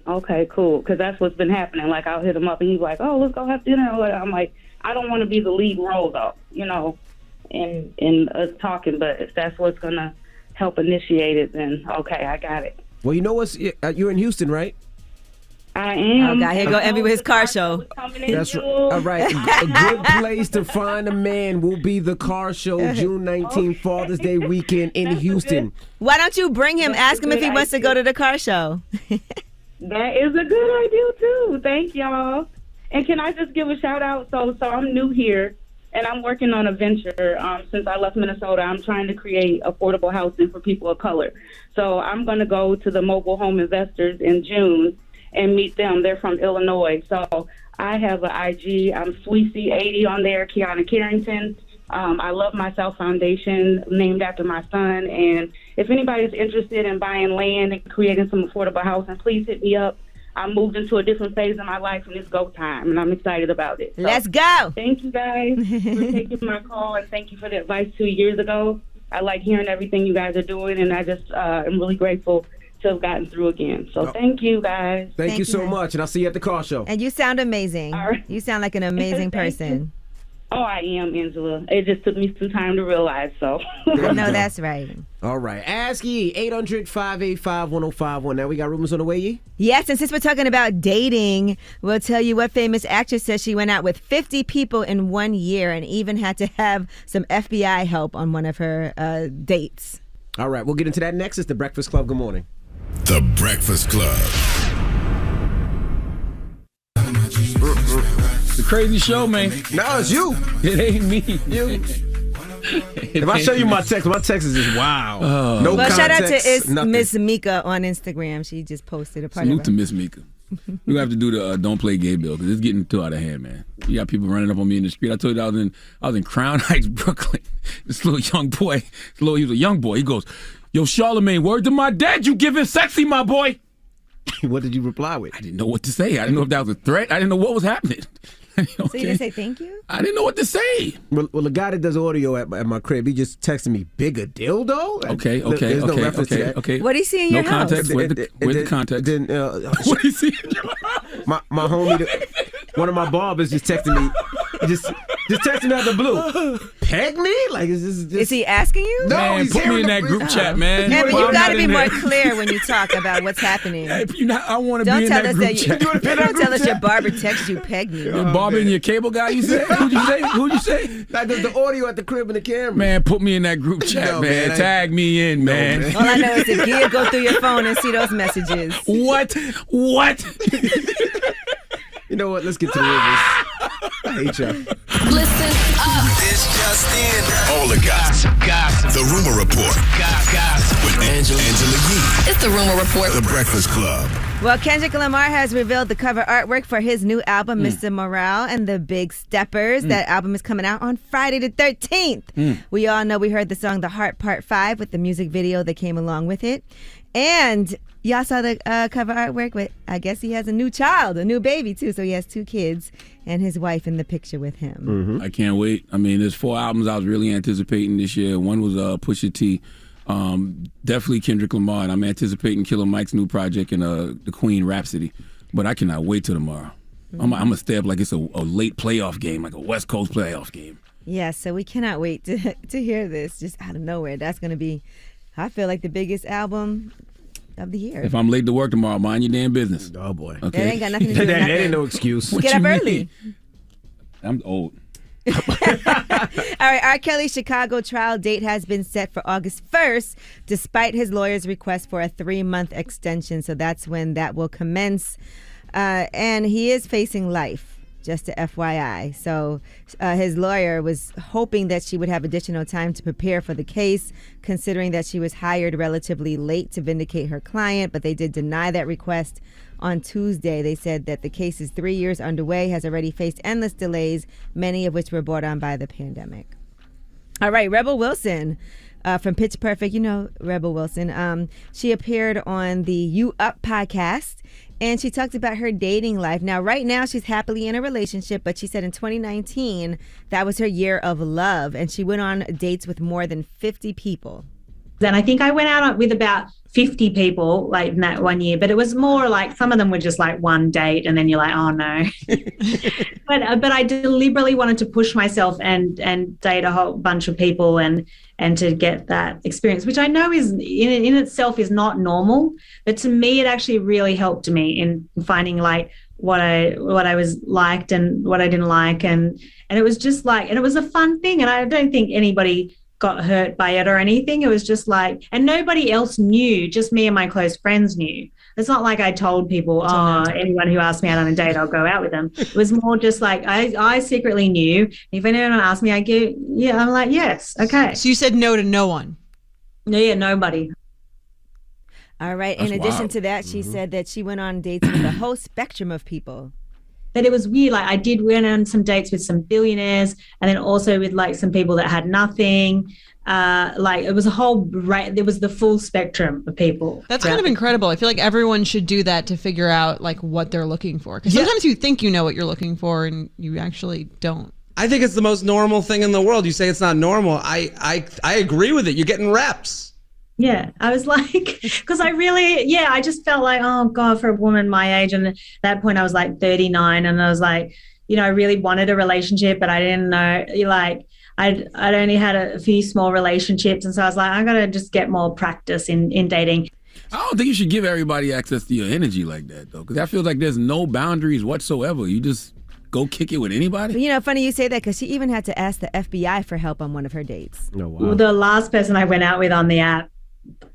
Okay, cool, because that's what's been happening. Like, I'll hit him up, and he's like, oh, let's go have dinner. I'm like, I don't want to be the lead role, though, in us talking. But if that's what's going to help initiate it, then okay, I got it. Well, you know what's, you're in Houston, right? I am. Oh, God, here go Envy with his car show. That's right. All right. A good place to find a man will be the car show, June 19th, Father's Day weekend in Houston. Why don't you bring him? Ask him if he wants to go to the car show. That is a good idea, too. Thank y'all. And can I just give a shout out? So I'm new here, and I'm working on a venture. Since I left Minnesota, I'm trying to create affordable housing for people of color. So I'm going to go to the mobile home investors in June and meet them. They're from Illinois. So I have an IG. I'm Sweecy80 on there, Kiana Carrington. I Love Myself Foundation, named after my son. And if anybody's interested in buying land and creating some affordable housing, please hit me up. I moved into a different phase of my life, and it's go time, and I'm excited about it. So, let's go. Thank you guys for taking my call, and thank you for the advice 2 years ago. I like hearing everything you guys are doing, and I just am really grateful to have gotten through again. So thank you, guys. Thank you so much, and I'll see you at the car show. And you sound amazing. All right. You sound like an amazing person. Oh, I am, Angela. It just took me some time to realize, so. No, that's right. All right. Ask Ye, 800-585-1051. Now we got rumors on the way, Ye? Yes, and since we're talking about dating, we'll tell you what famous actress says she went out with 50 people in 1 year and even had to have some FBI help on one of her dates. All right. We'll get into that next. It's The Breakfast Club. Good morning. The Breakfast Club. The crazy show, man. No, it's you. It ain't me. You. If I show you my text is just wow. No well, context, shout out to nothing. Miss Mika on Instagram. She just posted a part Salute of to her. Miss Mika. We have to do the Don't Play Gay bill because it's getting too out of hand, man. You got people running up on me in the street. I told you I was in Crown Heights, Brooklyn. This little young boy, he was a young boy. He goes, "Yo, Charlamagne, word to my dad, you giving sexy, my boy." What did you reply with? I didn't know what to say. I didn't know if that was a threat. I didn't know what was happening. Okay. So you didn't say thank you? I didn't know what to say. Well, the guy that does audio at my crib, he just texted me, bigger dildo? Okay. There's no reference to that. What do you see in your house? Context. Where's the context? Then, what do you see in your house? My homie, one of my barbers just texted me. Just texted me out the blue. Peg me? Like, is he asking you? No, man, put me in that group chat, man. Evan, you got to be more clear when you talk about what's happening. Hey, I want to be in that group chat. Don't tell us your barber texted you, peg me. Your barber and your cable guy, you said? Who'd you say? Like the audio at the crib and the camera. Man, put me in that group chat, man. Tag me in, man. All I know is if you go through your phone and see those messages. What? You know what? Let's get to the rumors. I hate y'all. Listen up. This just in. All the gossip. The Rumor Report. Gossip. With Angela Yee. It's the Rumor Report. The Breakfast Club. Well, Kendrick Lamar has revealed the cover artwork for his new album, Mr. Morale and the Big Steppers. That album is coming out on Friday the 13th. We all know we heard the song The Heart Part 5 with the music video that came along with it. And y'all saw the cover artwork with, I guess he has a new child, a new baby too. So he has 2 kids and his wife in the picture with him. Mm-hmm. I can't wait. I mean, there's 4 albums I was really anticipating this year. One was Pusha T. Definitely Kendrick Lamar, and I'm anticipating Killer Mike's new project and the Queen Rhapsody. But I cannot wait till tomorrow. I'm going to stay up like it's a late playoff game, like a West Coast playoff game. Yeah, so we cannot wait to hear this just out of nowhere. That's going to be, I feel like, the biggest album of the year. If I'm late to work tomorrow, mind your damn business. Oh, boy. Okay. That ain't got nothing to do with nothing. That ain't no excuse. Get up early. I'm old. All right, R. Kelly's Chicago trial date has been set for August 1st, despite his lawyer's request for a 3-month extension. So that's when that will commence. And he is facing life, just to FYI. So his lawyer was hoping that she would have additional time to prepare for the case, considering that she was hired relatively late to vindicate her client, but they did deny that request on Tuesday. They said that the case is 3 years underway, has already faced endless delays, many of which were brought on by the pandemic. All right, Rebel Wilson from Pitch Perfect. You know Rebel Wilson. She appeared on the You Up podcast, and she talked about her dating life. Now, right now, she's happily in a relationship, but she said in 2019, that was her year of love, and she went on dates with more than 50 people. And I think I went out with about 50 people like in that 1 year, but it was more like some of them were just like one date and then you're like, oh no. but I deliberately wanted to push myself and date a whole bunch of people and to get that experience, which I know is in itself is not normal. But to me, it actually really helped me in finding like what I was liked and what I didn't like. And it was just like, and it was a fun thing. And I don't think anybody got hurt by it or anything. It was just like, and nobody else knew, just me and my close friends knew. It's not like I told people, anyone who asked me out on a date, I'll go out with them. It was more just like, I secretly knew. If anyone asked me, I'm like, yes, okay. So you said no to no one? No, yeah, nobody. All right. That's in addition wild. to that, she said that she went on dates with a whole spectrum of people. But it was weird. Like I went on some dates with some billionaires and then also with like some people that had nothing. Like it was a whole, there was the full spectrum of people. That's kind of incredible. I feel like everyone should do that to figure out like what they're looking for. Because sometimes you think you know what you're looking for and you actually don't. I think it's the most normal thing in the world. You say it's not normal. I agree with it. You're getting reps. Yeah, I was like, because I just felt like, oh God, for a woman my age. And at that point I was like 39 and I was like, I really wanted a relationship, but I didn't know, like, I'd only had a few small relationships. And so I was like, I got to just get more practice in dating. I don't think you should give everybody access to your energy like that, though, because I feel like there's no boundaries whatsoever. You just go kick it with anybody. Funny you say that because she even had to ask the FBI for help on one of her dates. Oh, wow. The last person I went out with on the app,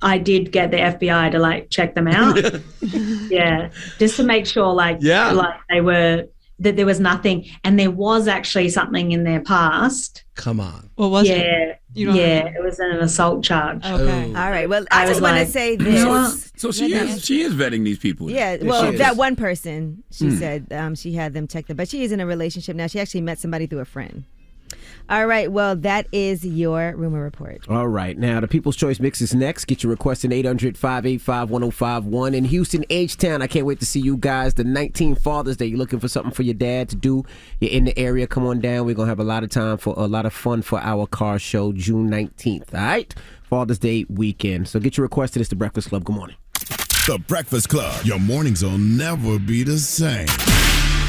I did get the FBI to like check them out. Yeah, just to make sure like they were, that there was nothing, and there was actually something in their past. Come on. What was it? It was an assault charge. Okay. All right. Well, I just want to say this. So she is vetting these people. Yeah. Well, that one person, she said she had them check them, but she is in a relationship now. She actually met somebody through a friend. All right, well, that is your rumor report. All right, now the People's Choice Mix is next. Get your request in 800-585-1051. In Houston, H-Town, I can't wait to see you guys. The 19th Father's Day, you're looking for something for your dad to do. You're in the area, come on down. We're going to have a lot of time for a lot of fun for our car show, June 19th, all right? Father's Day weekend. So get your request to this, The Breakfast Club. Good morning. The Breakfast Club. Your mornings will never be the same.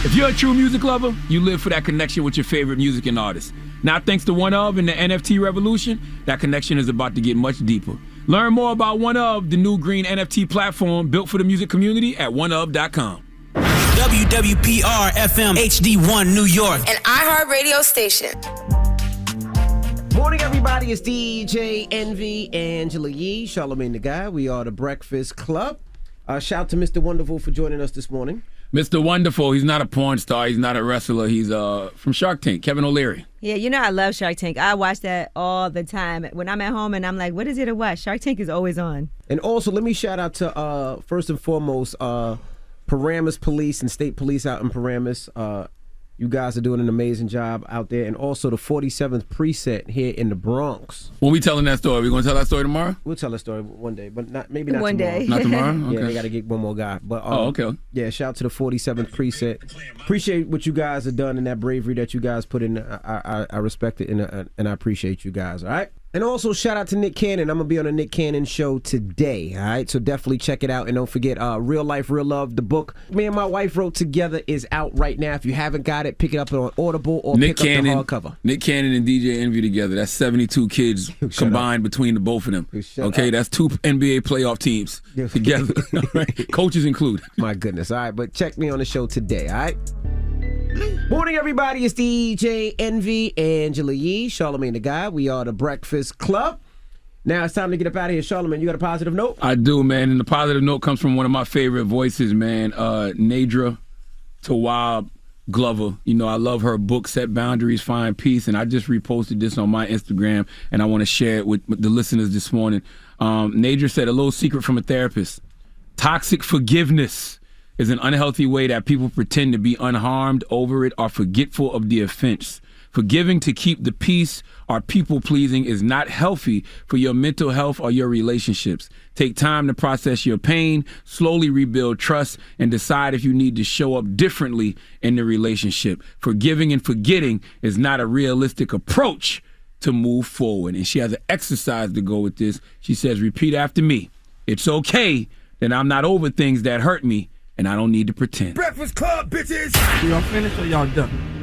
If you're a true music lover, you live for that connection with your favorite music and artists. Now, thanks to OneOf and the NFT revolution, that connection is about to get much deeper. Learn more about OneOf, the new green NFT platform built for the music community at oneof.com. WWPR FM HD1 New York. An iHeart radio station. Morning, everybody. It's DJ Envy, Angela Yee, Charlamagne the Guy. We are the Breakfast Club. Shout to Mr. Wonderful for joining us this morning. Mr. Wonderful, he's not a porn star. He's not a wrestler. He's from Shark Tank, Kevin O'Leary. Yeah, I love Shark Tank. I watch that all the time. When I'm at home and I'm like, what is it to watch? Shark Tank is always on. And also, let me shout out to, first and foremost, Paramus Police and State Police out in Paramus. You guys are doing an amazing job out there. And also the 47th Precinct here in the Bronx. When we telling that story, we going to tell that story tomorrow? We'll tell that story one day, but maybe not one tomorrow. Day. Not tomorrow? Okay. Yeah, they got to get one more guy. But okay. Yeah, shout out to the 47th Precinct. Appreciate what you guys have done and that bravery that you guys put in. I respect it and I appreciate you guys, all right? And also, shout out to Nick Cannon. I'm going to be on a Nick Cannon show today, all right? So definitely check it out. And don't forget, Real Life, Real Love, the book me and my wife wrote together is out right now. If you haven't got it, pick it up on Audible or pick up the hardcover. Nick Cannon and DJ Envy together. That's 72 kids combined between the both of them. Okay, that's 2 NBA playoff teams together. All right? Coaches included. My goodness. All right, but check me on the show today, all right? Morning, everybody. It's DJ Envy, Angela Yee, Charlamagne the Guy. We are the Breakfast Club. Now it's time to get up out of here. Charlamagne, you got a positive note? I do, man. And the positive note comes from one of my favorite voices, man, Nadra Tawwab Glover. I love her book, Set Boundaries, Find Peace, and I just reposted this on my Instagram, and I want to share it with the listeners this morning. Nadra said, a little secret from a therapist. Toxic forgiveness is an unhealthy way that people pretend to be unharmed over it or forgetful of the offense. Forgiving to keep the peace or people-pleasing is not healthy for your mental health or your relationships. Take time to process your pain, slowly rebuild trust, and decide if you need to show up differently in the relationship. Forgiving and forgetting is not a realistic approach to move forward. And she has an exercise to go with this. She says, repeat after me. It's okay that I'm not over things that hurt me, and I don't need to pretend. Breakfast Club, bitches! Y'all finished or y'all done?